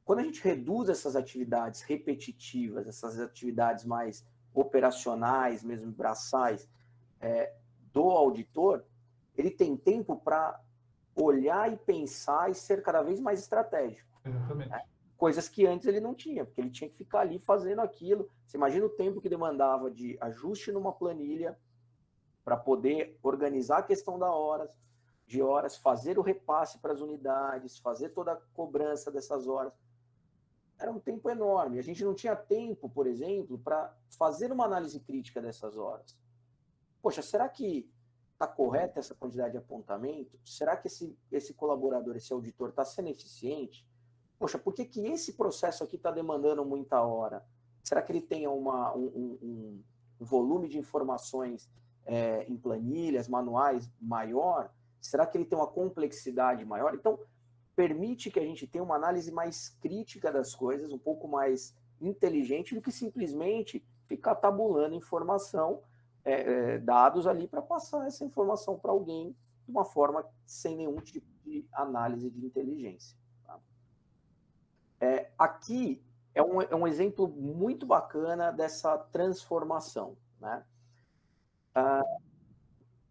Quando a gente reduz essas atividades repetitivas, essas atividades mais operacionais, mesmo braçais, do auditor, ele tem tempo para olhar e pensar e ser cada vez mais estratégico. Exatamente. Né? Coisas que antes ele não tinha, porque ele tinha que ficar ali fazendo aquilo. Você imagina o tempo que demandava de ajuste numa planilha para poder organizar a questão de horas, fazer o repasse para as unidades, fazer toda a cobrança dessas horas. Era um tempo enorme. A gente não tinha tempo, por exemplo, para fazer uma análise crítica dessas horas. Poxa, será que está correta essa quantidade de apontamento? Será que esse colaborador, esse auditor, está sendo eficiente? Poxa, por que esse processo aqui está demandando muita hora? Será que ele tem um volume de informações em planilhas, manuais maior? Será que ele tem uma complexidade maior? Então, permite que a gente tenha uma análise mais crítica das coisas, um pouco mais inteligente do que simplesmente ficar tabulando informação, dados ali para passar essa informação para alguém de uma forma sem nenhum tipo de análise de inteligência. Tá? Aqui é um exemplo muito bacana dessa transformação. Né?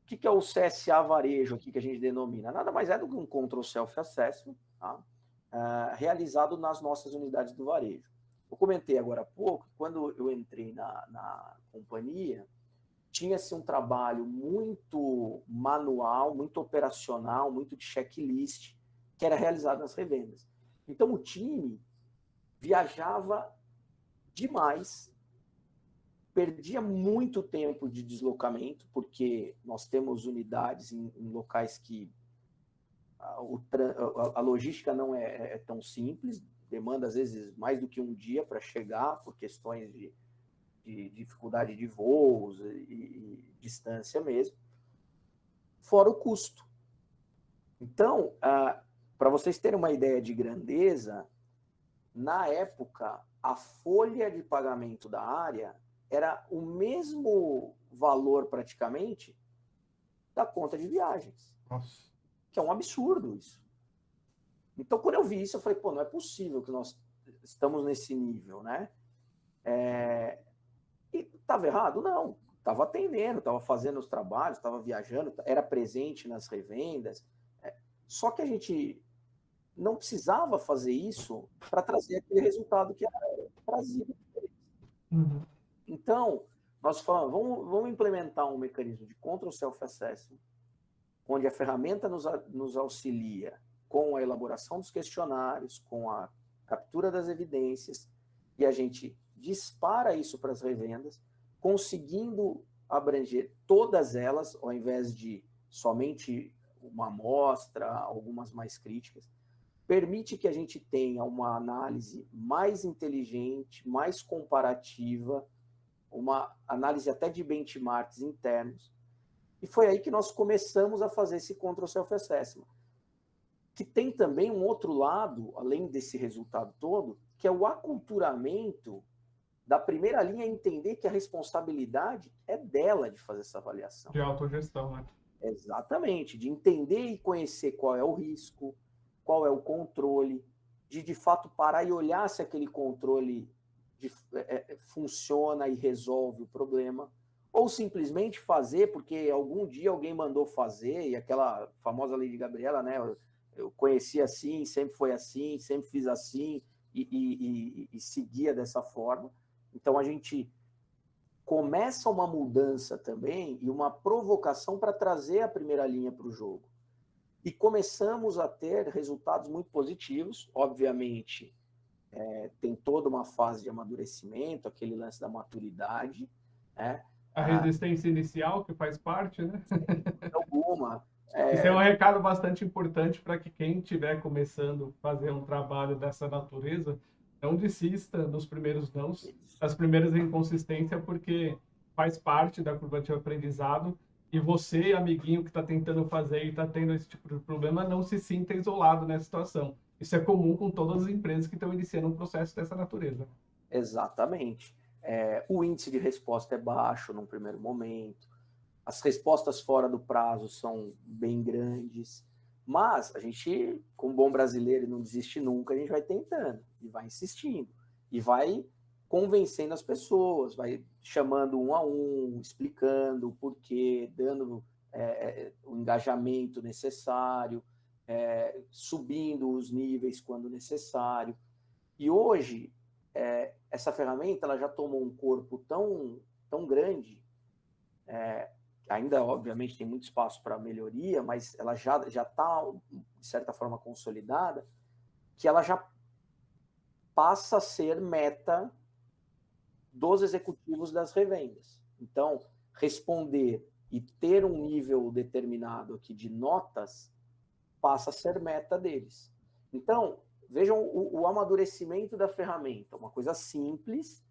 O que é o CSA varejo aqui que a gente denomina? Nada mais é do que um Control Self-Assessment, tá? Realizado nas nossas unidades do varejo. Eu comentei agora há pouco que quando eu entrei na companhia, tinha-se um trabalho muito manual, muito operacional, muito de checklist, que era realizado nas revendas. Então, o time viajava demais, perdia muito tempo de deslocamento, porque nós temos unidades em locais que a logística não é tão simples, demanda às vezes mais do que um dia para chegar, por questões de dificuldade de voos e distância mesmo, fora o custo. Então, para vocês terem uma ideia de grandeza, na época, a folha de pagamento da área era o mesmo valor, praticamente, da conta de viagens. Nossa. Que é um absurdo isso. Então, quando eu vi isso, eu falei, pô, não é possível que nós estamos nesse nível, né? E estava errado? Não. Estava atendendo, estava fazendo os trabalhos, estava viajando, era presente nas revendas. Só que a gente não precisava fazer isso para trazer aquele resultado que era trazido. Uhum. Então, nós falamos, vamos implementar um mecanismo de Control Self-Assessment, onde a ferramenta nos auxilia com a elaboração dos questionários, com a captura das evidências, e a gente dispara isso para as revendas, conseguindo abranger todas elas, ao invés de somente uma amostra, algumas mais críticas, permite que a gente tenha uma análise mais inteligente, mais comparativa, uma análise até de benchmarks internos. E foi aí que nós começamos a fazer esse Control Self-Assessment, que tem também um outro lado, além desse resultado todo, que é o aculturamento da primeira linha, entender que a responsabilidade é dela de fazer essa avaliação. De autogestão, né? Exatamente, de entender e conhecer qual é o risco, qual é o controle, de fato parar e olhar se aquele controle funciona e resolve o problema, ou simplesmente fazer porque algum dia alguém mandou fazer, e aquela famosa lei de Gabriela, né? Eu conheci assim, sempre foi assim, sempre fiz assim, e seguia dessa forma. Então a gente começa uma mudança também e uma provocação para trazer a primeira linha para o jogo. E começamos a ter resultados muito positivos. Obviamente, tem toda uma fase de amadurecimento, aquele lance da maturidade. Né? A resistência inicial, que faz parte, né? Alguma. Isso é um recado bastante importante para que quem estiver começando a fazer um trabalho dessa natureza não desista dos primeiros nãos, das primeiras inconsistências, porque faz parte da curva de aprendizado e você, amiguinho que está tentando fazer e está tendo esse tipo de problema, não se sinta isolado nessa situação. Isso é comum com todas as empresas que estão iniciando um processo dessa natureza. Exatamente. O índice de resposta é baixo num primeiro momento, as respostas fora do prazo são bem grandes, mas a gente, como bom brasileiro, não desiste nunca, a gente vai tentando, e vai insistindo, e vai convencendo as pessoas, vai chamando um a um, explicando o porquê, dando o engajamento necessário, subindo os níveis quando necessário. E hoje, essa ferramenta ela já tomou um corpo tão grande, ainda, obviamente, tem muito espaço para melhoria, mas ela já está, de certa forma, consolidada, que ela já passa a ser meta dos executivos das revendas. Então, responder e ter um nível determinado aqui de notas passa a ser meta deles. Então, vejam o amadurecimento da ferramenta, uma coisa simples,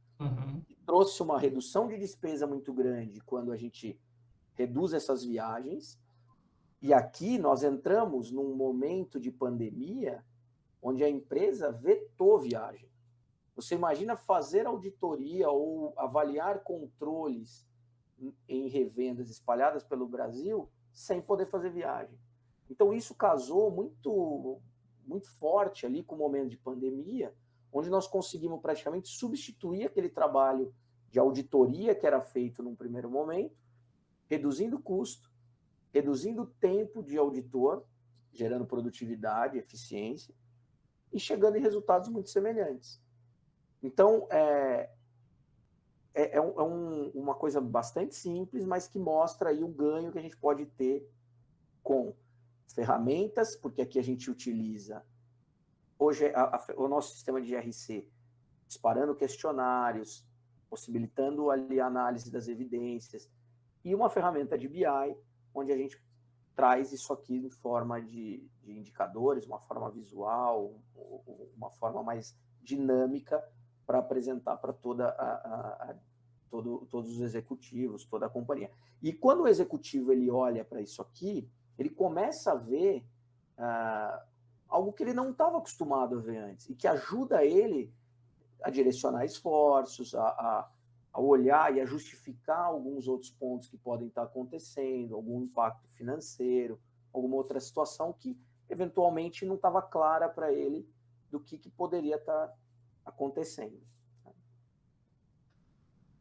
que trouxe uma redução de despesa muito grande quando a gente reduz essas viagens, e aqui nós entramos num momento de pandemia onde a empresa vetou viagem. Você imagina fazer auditoria ou avaliar controles em revendas espalhadas pelo Brasil sem poder fazer viagem. Então isso casou muito forte ali com o momento de pandemia, onde nós conseguimos praticamente substituir aquele trabalho de auditoria que era feito num primeiro momento, reduzindo o custo, reduzindo o tempo de auditor, gerando produtividade, eficiência, e chegando em resultados muito semelhantes. Então, uma coisa bastante simples, mas que mostra aí o ganho que a gente pode ter com ferramentas, porque aqui a gente utiliza, hoje, o nosso sistema de GRC, disparando questionários, possibilitando ali a análise das evidências, e uma ferramenta de BI, onde a gente traz isso aqui em forma de indicadores, uma forma visual, uma forma mais dinâmica para apresentar para todos os executivos, toda a companhia. E quando o executivo ele olha para isso aqui, ele começa a ver algo que ele não estava acostumado a ver antes, e que ajuda ele a direcionar esforços, a olhar e a justificar alguns outros pontos que podem estar acontecendo, algum impacto financeiro, alguma outra situação que eventualmente não estava clara para ele do que poderia estar acontecendo.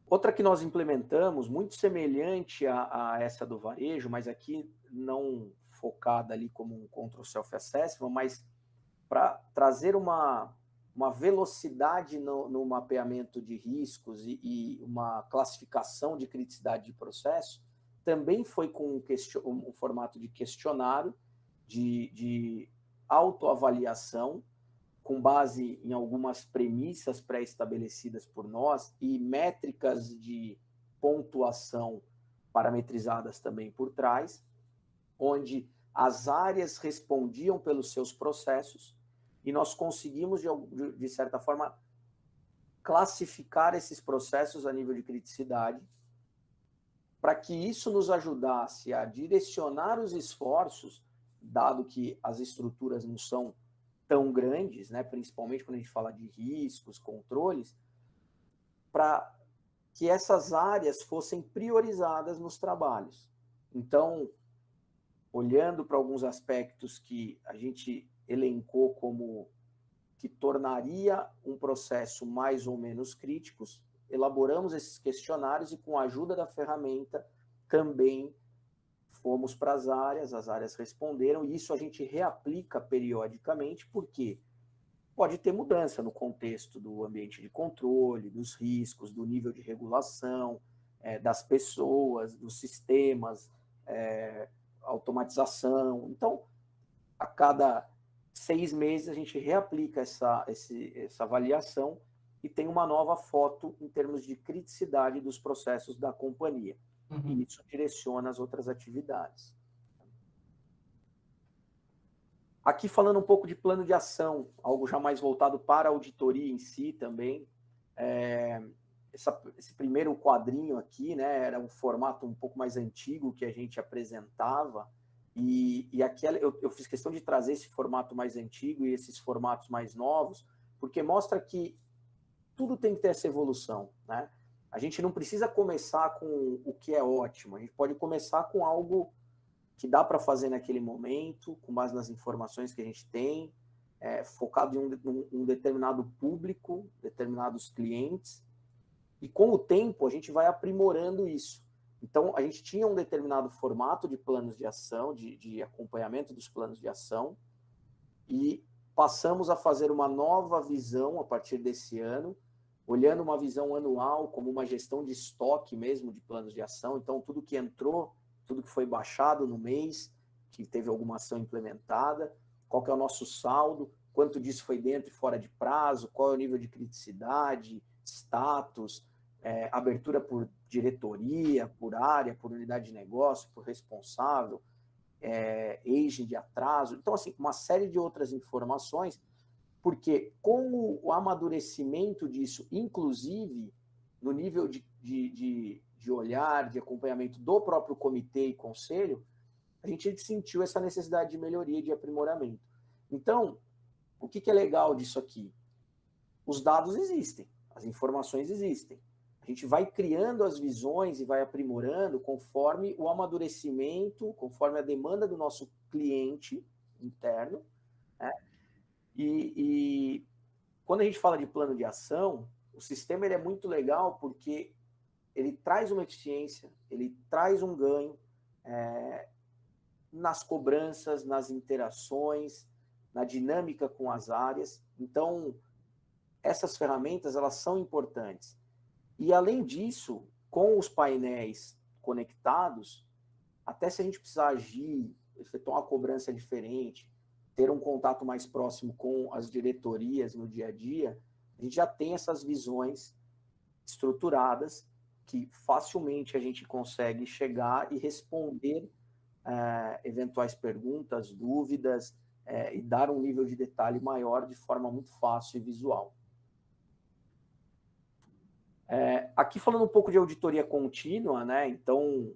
Outra que nós implementamos, muito semelhante a essa do varejo, mas aqui não focada ali como um Control Self-Assessment, mas para trazer uma velocidade no mapeamento de riscos e uma classificação de criticidade de processo, também foi com um formato de questionário, de autoavaliação, com base em algumas premissas pré-estabelecidas por nós e métricas de pontuação parametrizadas também por trás, onde as áreas respondiam pelos seus processos e nós conseguimos, de certa forma, classificar esses processos a nível de criticidade, para que isso nos ajudasse a direcionar os esforços, dado que as estruturas não são tão grandes, né, principalmente quando a gente fala de riscos, controles, para que essas áreas fossem priorizadas nos trabalhos. Então, olhando para alguns aspectos que a gente elencou como que tornaria um processo mais ou menos críticos, elaboramos esses questionários e, com a ajuda da ferramenta, também fomos para as áreas responderam, e isso a gente reaplica periodicamente, porque pode ter mudança no contexto do ambiente de controle, dos riscos, do nível de regulação, das pessoas, dos sistemas, automatização. Então, a cada 6 meses a gente reaplica essa avaliação e tem uma nova foto em termos de criticidade dos processos da companhia. E isso direciona as outras atividades. Aqui falando um pouco de plano de ação, algo já mais voltado para a auditoria em si também. Esse primeiro quadrinho aqui, né, era um formato um pouco mais antigo que a gente apresentava, e aqui eu fiz questão de trazer esse formato mais antigo e esses formatos mais novos, porque mostra que tudo tem que ter essa evolução, né? A gente não precisa começar com o que é ótimo, a gente pode começar com algo que dá para fazer naquele momento, com base nas informações que a gente tem, focado em um determinado público, determinados clientes, e com o tempo a gente vai aprimorando isso. Então, a gente tinha um determinado formato de planos de ação, de acompanhamento dos planos de ação, e passamos a fazer uma nova visão a partir desse ano, olhando uma visão anual como uma gestão de estoque mesmo de planos de ação. Então, tudo que entrou, tudo que foi baixado no mês, que teve alguma ação implementada, qual que é o nosso saldo, quanto disso foi dentro e fora de prazo, qual é o nível de criticidade, status, abertura por diretoria, por área, por unidade de negócio, por responsável, aging de atraso. Então, assim, uma série de outras informações, porque com o amadurecimento disso, inclusive no nível de olhar, de acompanhamento do próprio comitê e conselho, a gente sentiu essa necessidade de melhoria e de aprimoramento. Então, o que é legal disso aqui? Os dados existem, as informações existem. A gente vai criando as visões e vai aprimorando conforme o amadurecimento, conforme a demanda do nosso cliente interno, né? E quando a gente fala de plano de ação, o sistema ele é muito legal porque ele traz uma eficiência, ele traz um ganho nas cobranças, nas interações, na dinâmica com as áreas. Então, essas ferramentas elas são importantes. E, além disso, com os painéis conectados, até se a gente precisar agir, efetuar uma cobrança diferente, ter um contato mais próximo com as diretorias no dia a dia, a gente já tem essas visões estruturadas que facilmente a gente consegue chegar e responder eventuais perguntas, dúvidas, e dar um nível de detalhe maior de forma muito fácil e visual. Aqui falando um pouco de auditoria contínua, né? Então,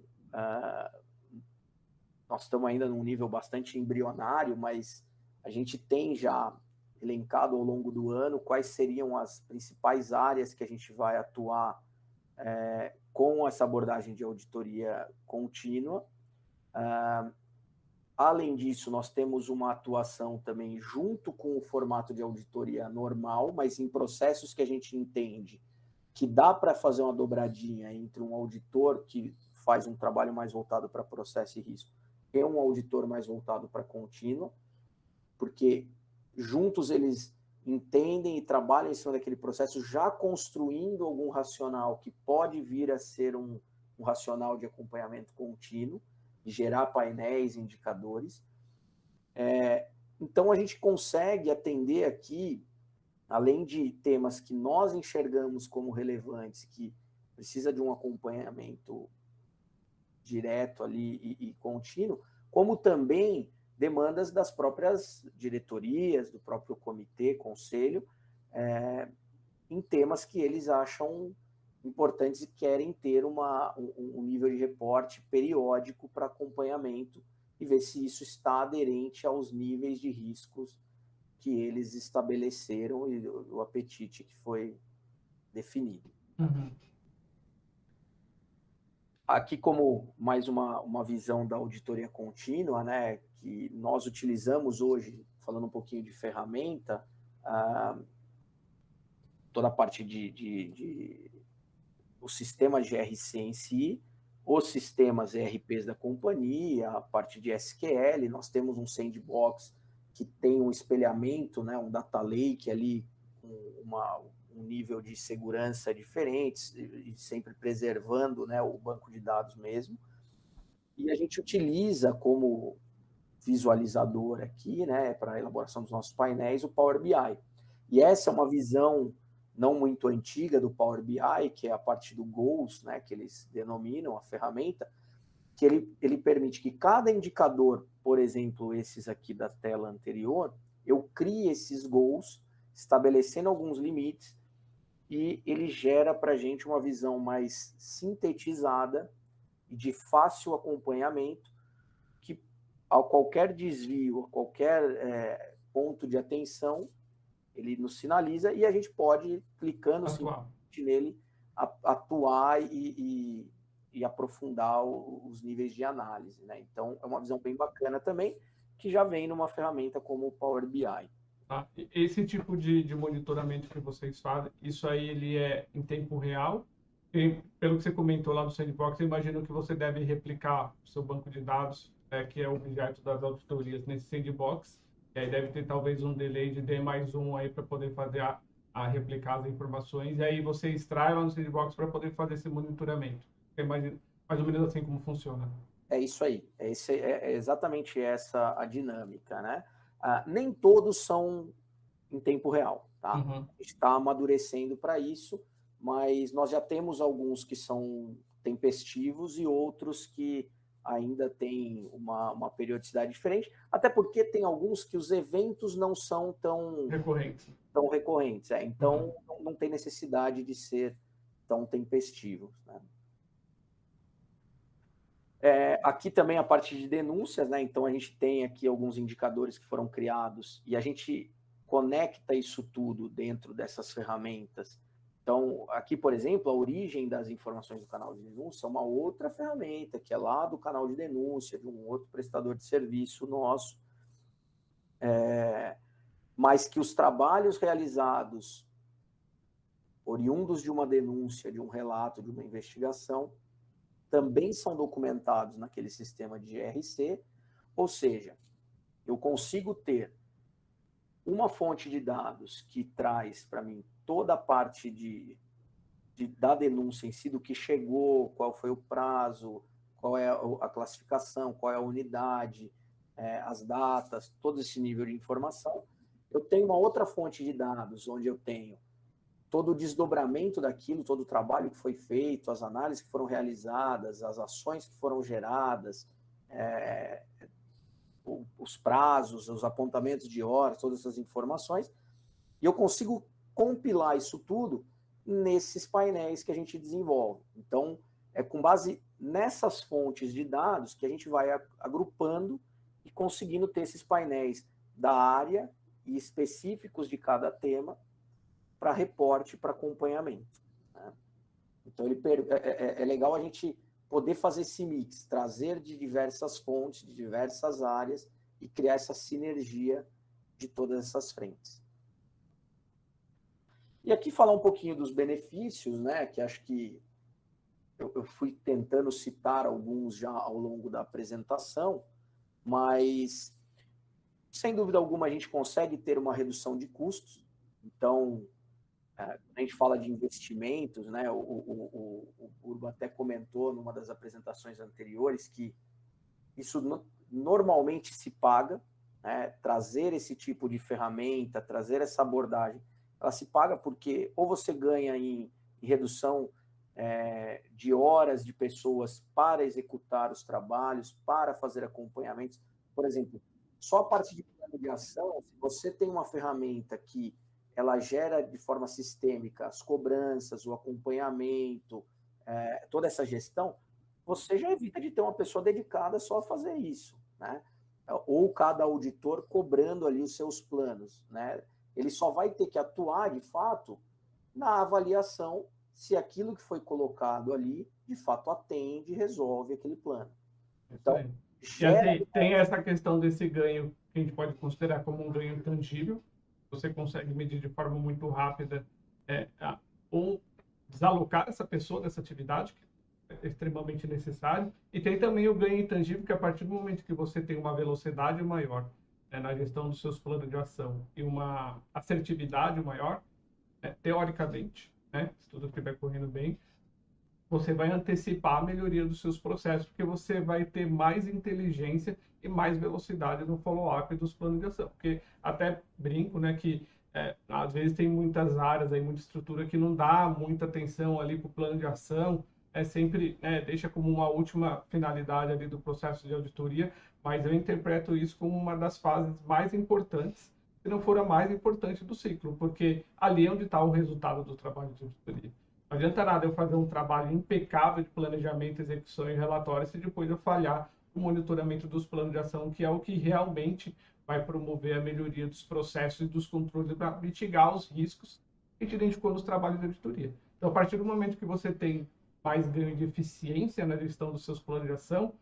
nós estamos ainda num nível bastante embrionário, mas a gente tem já elencado ao longo do ano quais seriam as principais áreas que a gente vai atuar com essa abordagem de auditoria contínua. Além disso, nós temos uma atuação também junto com o formato de auditoria normal, mas em processos que a gente entende que dá para fazer uma dobradinha entre um auditor que faz um trabalho mais voltado para processo e risco e um auditor mais voltado para contínua, porque juntos eles entendem e trabalham em cima daquele processo, já construindo algum racional que pode vir a ser um racional de acompanhamento contínuo, de gerar painéis, indicadores. Então, a gente consegue atender aqui, além de temas que nós enxergamos como relevantes, que precisa de um acompanhamento direto ali e contínuo, como também demandas das próprias diretorias, do próprio comitê, conselho, em temas que eles acham importantes e querem ter um nível de reporte periódico para acompanhamento e ver se isso está aderente aos níveis de riscos que eles estabeleceram e o apetite que foi definido. Uhum. Aqui, como mais uma visão da auditoria contínua, né, que nós utilizamos hoje, falando um pouquinho de ferramenta, toda a parte o sistema GRC em si, os sistemas ERPs da companhia, a parte de SQL, nós temos um sandbox que tem um espelhamento, né, um data lake ali, com um nível de segurança diferente, e sempre preservando, né, o banco de dados mesmo. E a gente utiliza como visualizador aqui, né, para a elaboração dos nossos painéis, o Power BI. E essa é uma visão não muito antiga do Power BI, que é a parte do Goals, né, que eles denominam a ferramenta, que ele permite que cada indicador, por exemplo, esses aqui da tela anterior, eu crie esses goals, estabelecendo alguns limites, e ele gera para a gente uma visão mais sintetizada e de fácil acompanhamento, que a qualquer desvio, a qualquer ponto de atenção, ele nos sinaliza e a gente pode, clicando nele, atuar e aprofundar os níveis de análise, né? Então, é uma visão bem bacana também, que já vem numa ferramenta como o Power BI. Tá? Esse tipo de monitoramento que vocês fazem, isso aí ele é em tempo real? E, pelo que você comentou lá no Sandbox, eu imagino que você deve replicar o seu banco de dados, que é o objeto das auditorias, nesse Sandbox, e aí deve ter talvez um delay de D+1 aí para poder fazer a replicar as informações, e aí você extrai lá no Sandbox para poder fazer esse monitoramento. É mais ou menos assim como funciona. É isso aí, é exatamente essa a dinâmica, né? Nem todos são em tempo real, tá? Uhum. A gente está amadurecendo para isso, mas nós já temos alguns que são tempestivos e outros que ainda têm uma periodicidade diferente, até porque tem alguns que os eventos não são tão recorrentes. Então, não tem necessidade de ser tão tempestivos, né? Aqui também a parte de denúncias, né? Então, a gente tem aqui alguns indicadores que foram criados e a gente conecta isso tudo dentro dessas ferramentas. Então, aqui, por exemplo, a origem das informações do canal de denúncia é uma outra ferramenta, que é lá do canal de denúncia, de um outro prestador de serviço nosso, mas que os trabalhos realizados, oriundos de uma denúncia, de um relato, de uma investigação, também são documentados naquele sistema de GRC, ou seja, eu consigo ter uma fonte de dados que traz para mim toda a parte da denúncia em si, do que chegou, qual foi o prazo, qual é a classificação, qual é a unidade, as datas, todo esse nível de informação. Eu tenho uma outra fonte de dados, onde eu tenho todo o desdobramento daquilo, todo o trabalho que foi feito, as análises que foram realizadas, as ações que foram geradas, os prazos, os apontamentos de horas, todas essas informações, e eu consigo compilar isso tudo nesses painéis que a gente desenvolve. Então, é com base nessas fontes de dados que a gente vai agrupando e conseguindo ter esses painéis da área e específicos de cada tema para reporte, para acompanhamento, né? Então, é legal a gente poder fazer esse mix, trazer de diversas fontes, de diversas áreas e criar essa sinergia de todas essas frentes. E aqui falar um pouquinho dos benefícios, né, que acho que eu fui tentando citar alguns já ao longo da apresentação, mas, sem dúvida alguma, a gente consegue ter uma redução de custos. Então, a gente fala de investimentos, né? O Urban até comentou numa das apresentações anteriores que isso normalmente se paga, né, trazer esse tipo de ferramenta, trazer essa abordagem, ela se paga porque ou você ganha em redução de horas de pessoas para executar os trabalhos, para fazer acompanhamentos. Por exemplo, só a parte de plano de ação, se você tem uma ferramenta que ela gera de forma sistêmica as cobranças, o acompanhamento, toda essa gestão, você já evita de ter uma pessoa dedicada só a fazer isso, né? Ou cada auditor cobrando ali os seus planos, né? Ele só vai ter que atuar, de fato, na avaliação se aquilo que foi colocado ali, de fato, atende e resolve aquele plano. Então, e assim, tem essa questão desse ganho que a gente pode considerar como um ganho intangível. Você consegue medir de forma muito rápida ou desalocar essa pessoa dessa atividade, que é extremamente necessário. E tem também o ganho intangível, que a partir do momento que você tem uma velocidade maior na gestão dos seus planos de ação e uma assertividade maior, teoricamente, se tudo estiver correndo bem, você vai antecipar a melhoria dos seus processos, porque você vai ter mais inteligência e mais velocidade no follow-up dos planos de ação. Porque até brinco, que às vezes tem muitas áreas, aí, muita estrutura que não dá muita atenção ali para o plano de ação, sempre deixa como uma última finalidade ali do processo de auditoria, mas eu interpreto isso como uma das fases mais importantes, se não for a mais importante do ciclo, porque ali é onde está o resultado do trabalho de auditoria. Não adianta nada eu fazer um trabalho impecável de planejamento, execução e relatório se depois eu falhar o monitoramento dos planos de ação, que é o que realmente vai promover a melhoria dos processos e dos controles para mitigar os riscos que a gente identificou nos trabalhos de auditoria. Então, a partir do momento que você tem mais ganho de eficiência na gestão dos seus planos de ação,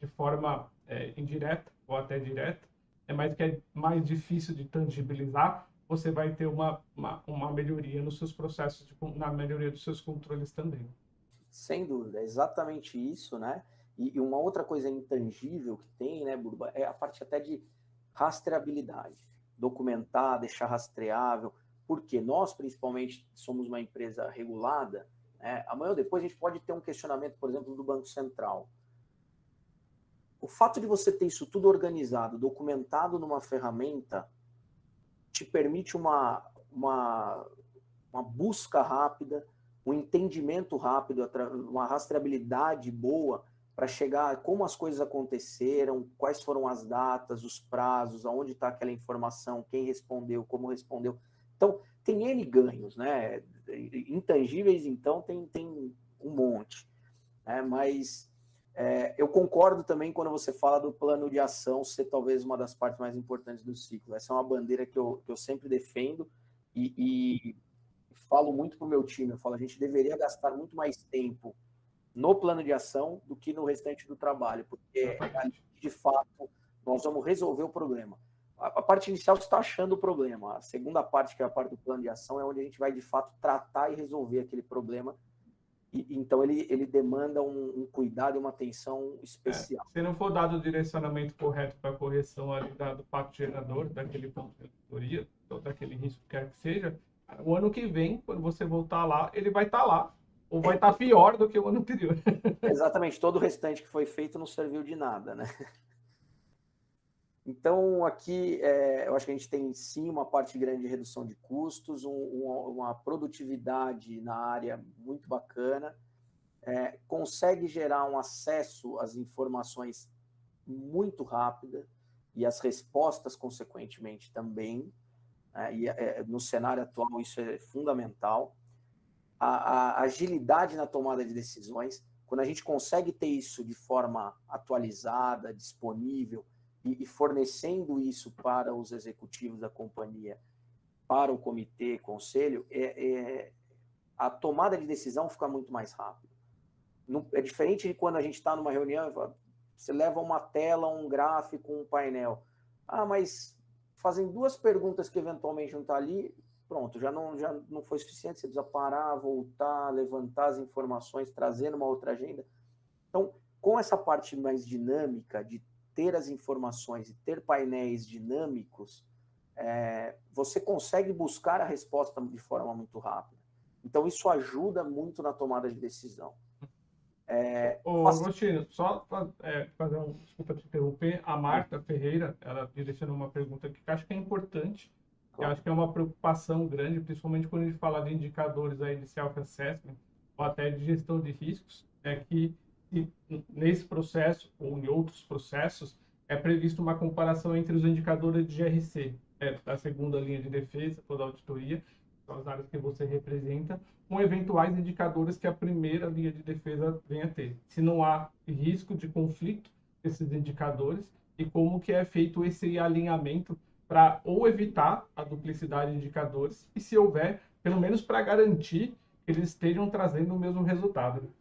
de forma indireta ou até direta, mas que é mais difícil de tangibilizar, você vai ter uma melhoria nos seus processos, na melhoria dos seus controles também. Sem dúvida, é exatamente isso, né? E uma outra coisa intangível que tem, né, Burba, é a parte até de rastreabilidade. Documentar, deixar rastreável, porque nós, principalmente, somos uma empresa regulada, né? Amanhã ou depois a gente pode ter um questionamento, por exemplo, do Banco Central. O fato de você ter isso tudo organizado, documentado numa ferramenta, te permite uma busca rápida, um entendimento rápido, uma rastreabilidade boa para chegar a como as coisas aconteceram, quais foram as datas, os prazos, aonde está aquela informação, quem respondeu, como respondeu. Então, tem N ganhos, né? Intangíveis, então, tem um monte. Né? Mas eu concordo também quando você fala do plano de ação ser talvez uma das partes mais importantes do ciclo. Essa é uma bandeira que eu sempre defendo e falo muito para o meu time. Eu falo, a gente deveria gastar muito mais tempo no plano de ação do que no restante do trabalho, porque ali, de fato, nós vamos resolver o problema. A parte inicial você está achando o problema. A segunda parte, que é a parte do plano de ação, é onde a gente vai, de fato, tratar e resolver aquele problema. Então, ele demanda um cuidado e uma atenção especial. Se não for dado o direcionamento correto para a correção ali do fato gerador, daquele ponto de auditoria, ou daquele risco que quer que seja, o ano que vem, quando você voltar lá, ele vai estar lá, ou vai estar pior do que o ano anterior. Exatamente, todo o restante que foi feito não serviu de nada, né? Então, aqui, eu acho que a gente tem, sim, uma parte grande de redução de custos, uma produtividade na área muito bacana, consegue gerar um acesso às informações muito rápida e as respostas, consequentemente, também. E no cenário atual, isso é fundamental. A agilidade na tomada de decisões, quando a gente consegue ter isso de forma atualizada, disponível, e fornecendo isso para os executivos da companhia, para o comitê, conselho, a tomada de decisão fica muito mais rápida. É diferente de quando a gente está numa reunião, você leva uma tela, um gráfico, um painel. Mas fazem duas perguntas que eventualmente não está ali, pronto, já não foi suficiente, você precisa parar, voltar, levantar as informações, trazer uma outra agenda. Então, com essa parte mais dinâmica de ter as informações e ter painéis dinâmicos, você consegue buscar a resposta de forma muito rápida. Então, isso ajuda muito na tomada de decisão. Ô, Agostinho, só fazer desculpa te interromper, a Marta Ferreira, ela direcionou uma pergunta aqui que acho que é importante, que Claro. acho que é uma preocupação grande, principalmente quando a gente fala de indicadores aí de self-assessment ou até de gestão de riscos, é que nesse processo ou em outros processos é previsto uma comparação entre os indicadores de GRC, da segunda linha de defesa, toda a auditoria, são as áreas que você representa, com eventuais indicadores que a primeira linha de defesa venha a ter. Se não há risco de conflito desses indicadores e como que é feito esse alinhamento para ou evitar a duplicidade de indicadores e se houver, pelo menos para garantir que eles estejam trazendo o mesmo resultado.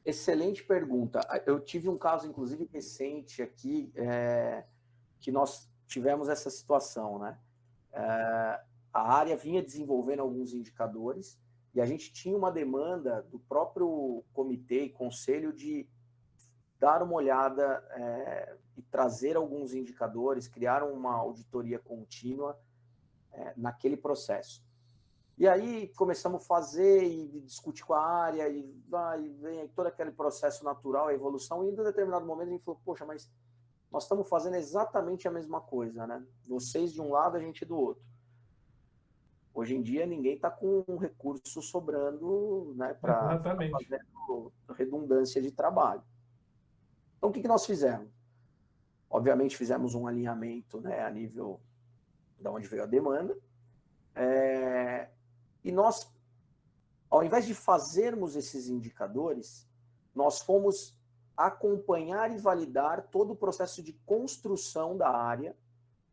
Excelente pergunta. Eu tive um caso, inclusive, recente aqui, que nós tivemos essa situação, né? A área vinha desenvolvendo alguns indicadores e a gente tinha uma demanda do próprio comitê e conselho de dar uma olhada e trazer alguns indicadores, criar uma auditoria contínua naquele processo. E aí começamos a fazer e discutir com a área, e vai e vem todo aquele processo natural, a evolução, e em um determinado momento a gente falou, poxa, mas nós estamos fazendo exatamente a mesma coisa, né? Vocês de um lado, a gente do outro. Hoje em dia ninguém está com um recurso sobrando, né, para ficar Exatamente. fazendo redundância de trabalho. Então o que nós fizemos? Obviamente fizemos um alinhamento, né, a nível de onde veio a demanda, e nós, ao invés de fazermos esses indicadores, nós fomos acompanhar e validar todo o processo de construção da área.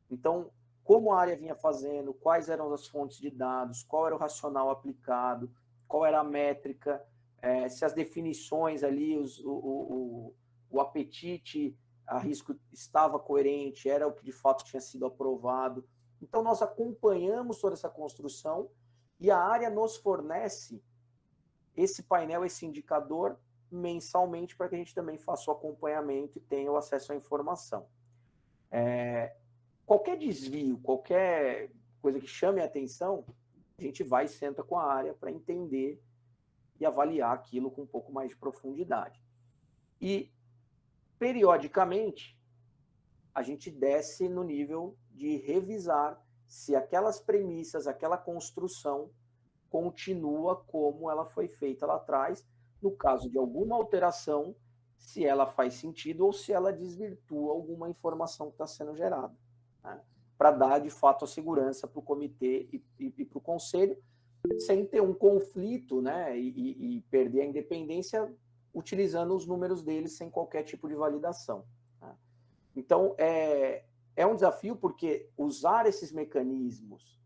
Então, como a área vinha fazendo, quais eram as fontes de dados, qual era o racional aplicado, qual era a métrica, se as definições ali, o apetite a risco estava coerente, era o que de fato tinha sido aprovado. Então, nós acompanhamos toda essa construção e a área nos fornece esse painel, esse indicador, mensalmente, para que a gente também faça o acompanhamento e tenha o acesso à informação. Qualquer desvio, qualquer coisa que chame a atenção, a gente vai e senta com a área para entender e avaliar aquilo com um pouco mais de profundidade. E, periodicamente, a gente desce no nível de revisar se aquelas premissas, aquela construção continua como ela foi feita lá atrás, no caso de alguma alteração, se ela faz sentido ou se ela desvirtua alguma informação que está sendo gerada, né? Para dar, de fato, a segurança para o comitê e para o conselho, sem ter um conflito, né, e perder a independência utilizando os números deles sem qualquer tipo de validação, né? Então, é um desafio porque usar esses mecanismos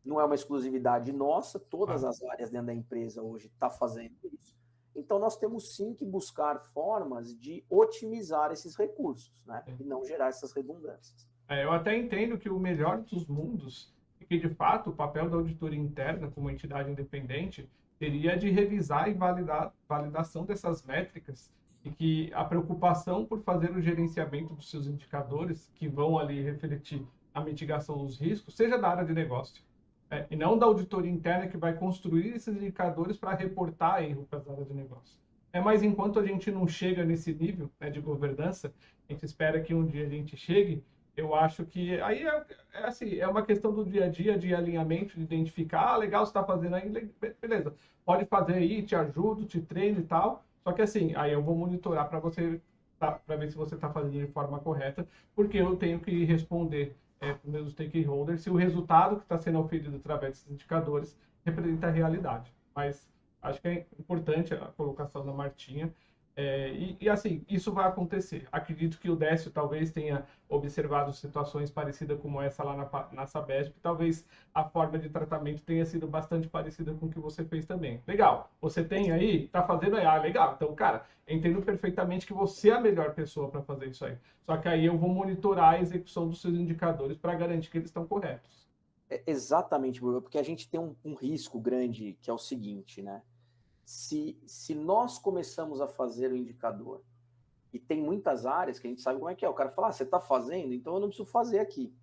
não é uma exclusividade nossa, todas as áreas dentro da empresa hoje estão fazendo isso. Então, nós temos sim que buscar formas de otimizar esses recursos, né? E não gerar essas redundâncias. Eu até entendo que o melhor dos mundos é que, de fato, o papel da auditoria interna, como entidade independente, seria de revisar e validar validação dessas métricas e que a preocupação por fazer o gerenciamento dos seus indicadores, que vão ali refletir a mitigação dos riscos, seja da área de negócio. E não da auditoria interna que vai construir esses indicadores para reportar erro para as áreas de negócio. Mas enquanto a gente não chega nesse nível, né, de governança, a gente espera que um dia a gente chegue. Eu acho que aí assim, é uma questão do dia a dia, de alinhamento, de identificar, legal, você está fazendo aí, beleza, pode fazer aí, te ajudo, te treino e tal. Só que assim, aí eu vou monitorar para você, para ver se você está fazendo de forma correta, porque eu tenho que responder para os meus stakeholders se o resultado que está sendo oferido através desses indicadores representa a realidade. Mas acho que é importante a colocação da Martinha. Assim, isso vai acontecer. Acredito que o Décio talvez tenha observado situações parecidas como essa lá na Sabesp. Talvez a forma de tratamento tenha sido bastante parecida com o que você fez também. Legal. Você tem aí, tá fazendo aí. Ah, legal. Então, cara, entendo perfeitamente que você é a melhor pessoa para fazer isso aí. Só que aí eu vou monitorar a execução dos seus indicadores para garantir que eles estão corretos. Exatamente, Bruno, porque a gente tem um risco grande que é o seguinte, né? Se nós começamos a fazer o indicador, e tem muitas áreas que a gente sabe como é que é, o cara fala, você está fazendo, então eu não preciso fazer aqui.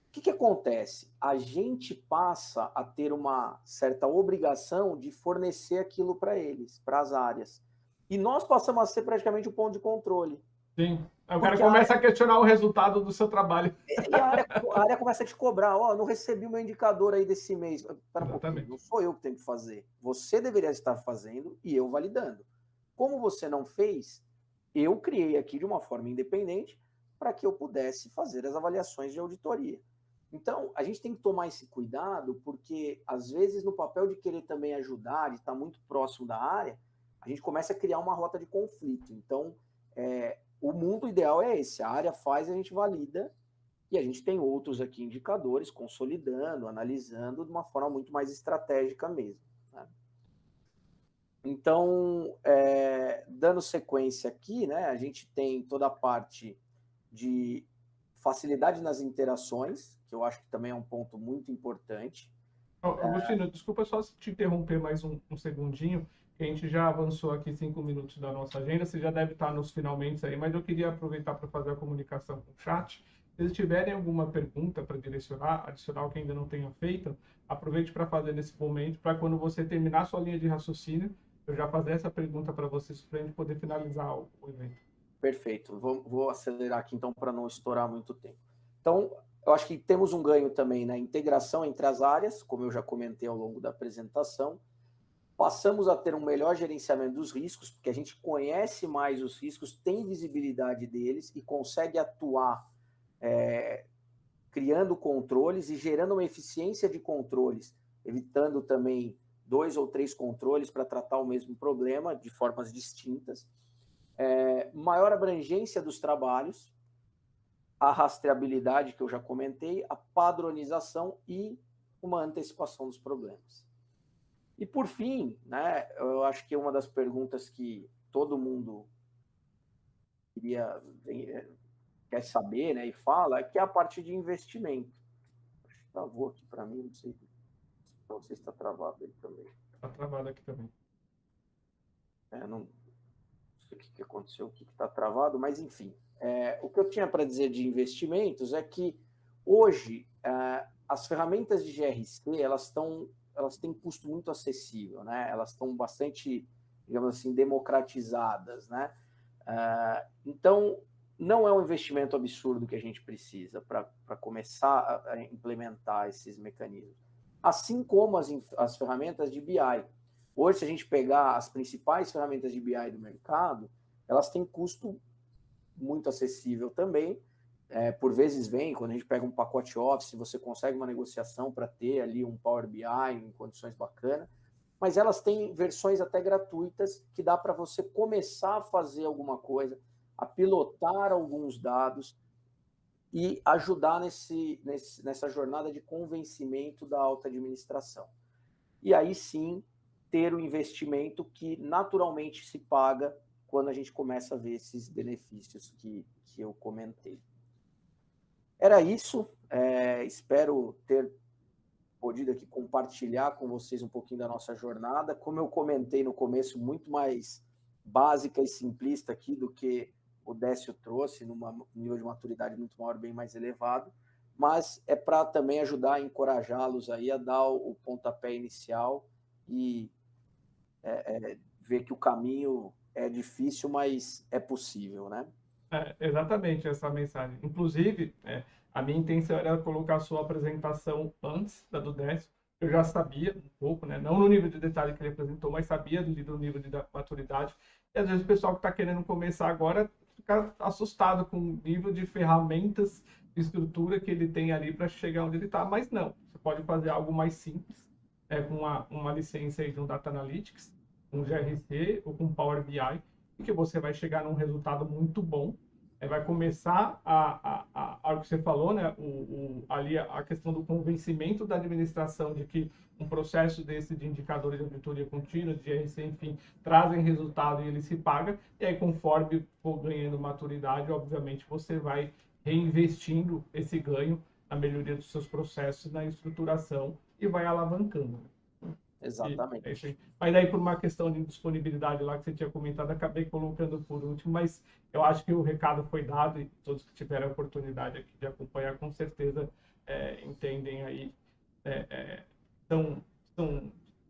O que acontece? A gente passa a ter uma certa obrigação de fornecer aquilo para eles, para as áreas. E nós passamos a ser praticamente o ponto de controle. Sim. Aí o cara Porque começa a questionar o resultado do seu trabalho. e a área começa a te cobrar, ó, não recebi o meu indicador aí desse mês. Espera um pouquinho, não Exatamente. sou eu que tenho que fazer. Você deveria estar fazendo e eu validando. Como você não fez, eu criei aqui de uma forma independente para que eu pudesse fazer as avaliações de auditoria. Então, a gente tem que tomar esse cuidado, porque às vezes no papel de querer também ajudar, de estar muito próximo da área, a gente começa a criar uma rota de conflito. Então, o mundo ideal é esse, a área faz, a gente valida, e a gente tem outros aqui indicadores consolidando, analisando de uma forma muito mais estratégica mesmo. Né? Então, dando sequência aqui, né, a gente tem toda a parte de facilidade nas interações, que eu acho que também é um ponto muito importante. Agostinho, desculpa só te interromper mais um segundinho, que a gente já avançou aqui 5 minutos da nossa agenda, você já deve estar nos finalmente aí, mas eu queria aproveitar para fazer a comunicação com o chat. Se eles tiverem alguma pergunta para direcionar, adicional que ainda não tenha feito, aproveite para fazer nesse momento, para quando você terminar sua linha de raciocínio, eu já fazer essa pergunta para vocês, para a gente poder finalizar o evento. Perfeito. Vou acelerar aqui então para não estourar muito tempo. Então, eu acho que temos um ganho também na integração entre as áreas, como eu já comentei ao longo da apresentação. Passamos a ter um melhor gerenciamento dos riscos, porque a gente conhece mais os riscos, tem visibilidade deles e consegue atuar criando controles e gerando uma eficiência de controles, evitando também 2 ou 3 controles para tratar o mesmo problema de formas distintas. Maior abrangência dos trabalhos, a rastreabilidade que eu já comentei, a padronização e uma antecipação dos problemas. E por fim, né, eu acho que uma das perguntas que todo mundo quer saber, né, e fala, é que é a parte de investimento. Travou aqui para mim, não sei se você está travado aí também. Está travado aqui também. Não sei o que aconteceu, o que está travado, mas enfim. O que eu tinha para dizer de investimentos é que hoje as ferramentas de GRC elas têm custo muito acessível, né? Elas estão bastante, digamos assim, democratizadas, né? Então, não é um investimento absurdo que a gente precisa para começar a implementar esses mecanismos. Assim como as ferramentas de BI. Hoje, se a gente pegar as principais ferramentas de BI do mercado, elas têm custo muito acessível também. Por vezes vem, quando a gente pega um pacote Office, você consegue uma negociação para ter ali um Power BI em condições bacanas, mas elas têm versões até gratuitas que dá para você começar a fazer alguma coisa, a pilotar alguns dados e ajudar nessa jornada de convencimento da alta administração. E aí sim, ter o investimento que naturalmente se paga quando a gente começa a ver esses benefícios que eu comentei. Era isso, espero ter podido aqui compartilhar com vocês um pouquinho da nossa jornada. Como eu comentei no começo, muito mais básica e simplista aqui do que o Décio trouxe, num nível de maturidade muito maior, bem mais elevado, mas é para também ajudar a encorajá-los aí a dar o pontapé inicial e ver que o caminho é difícil, mas é possível, né? Exatamente essa mensagem. Inclusive, a minha intenção era colocar a sua apresentação antes da do Décio. Eu já sabia um pouco, né? Não no nível de detalhe que ele apresentou, mas sabia do nível de maturidade. E às vezes o pessoal que está querendo começar agora fica assustado com o nível de ferramentas, de estrutura que ele tem ali para chegar onde ele está. Mas não, você pode fazer algo mais simples, com uma licença aí de um Data Analytics, um GRC ou com Power BI, e que você vai chegar num resultado muito bom. Vai começar o que você falou, né? Ali a questão do convencimento da administração de que um processo desse de indicadores de auditoria contínua, de GRC, enfim, trazem resultado e ele se paga. E aí, conforme for ganhando maturidade, obviamente, você vai reinvestindo esse ganho na melhoria dos seus processos, na estruturação e vai alavancando. Exatamente. Mas aí, por uma questão de disponibilidade lá que você tinha comentado, acabei colocando por último, mas eu acho que o recado foi dado e todos que tiveram a oportunidade aqui de acompanhar, com certeza entendem aí. São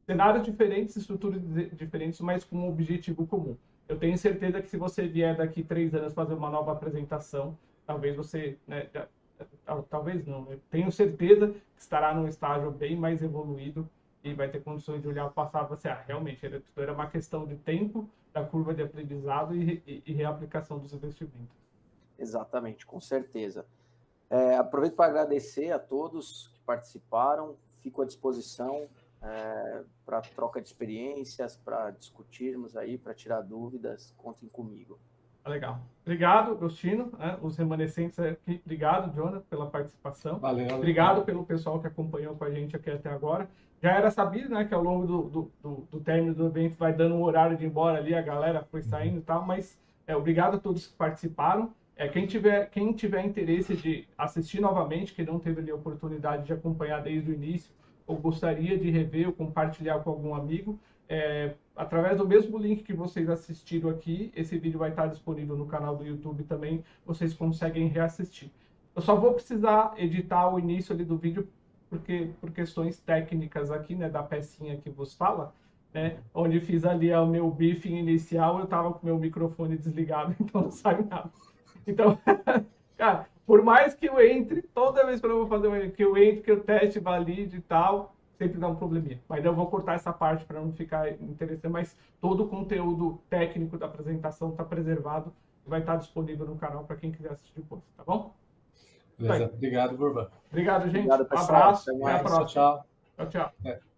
cenários diferentes, estruturas diferentes, mas com um objetivo comum. Eu tenho certeza que se você vier daqui 3 anos fazer uma nova apresentação, talvez você, né, talvez não, eu tenho certeza que estará num estágio bem mais evoluído e vai ter condições de olhar o passado e falar assim, realmente, era uma questão de tempo, da curva de aprendizado e reaplicação dos investimentos. Exatamente, com certeza. Aproveito para agradecer a todos que participaram, fico à disposição para troca de experiências, para discutirmos aí, para tirar dúvidas, contem comigo. Legal. Obrigado, Agostino. Os remanescentes aqui. Obrigado, Jonathan, pela participação. Valeu. Obrigado pelo pessoal que acompanhou com a gente aqui até agora. Já era sabido, né, que ao longo do término do evento vai dando um horário de ir embora ali, a galera foi saindo e tal, mas obrigado a todos que participaram. Quem tiver interesse de assistir novamente, que não teve a oportunidade de acompanhar desde o início, ou gostaria de rever ou compartilhar com algum amigo, através do mesmo link que vocês assistiram aqui, esse vídeo vai estar disponível no canal do YouTube também, vocês conseguem reassistir. Eu só vou precisar editar o início ali do vídeo, porque por questões técnicas aqui, né, da pecinha que vos fala, né, onde fiz ali o meu briefing inicial, eu estava com o meu microfone desligado, então não saiu nada. Então, cara, por mais que eu entre, toda vez que eu vou fazer que eu entre, que eu teste, valide e tal, sempre dá um probleminha. Mas eu vou cortar essa parte para não ficar interessante, mas todo o conteúdo técnico da apresentação está preservado e vai estar disponível no canal para quem quiser assistir depois, tá bom? Beleza. Obrigado, Burba. Obrigado, gente. Obrigado, pessoal. Um abraço. Até Até a mais. próxima. Tchau. Tchau, tchau.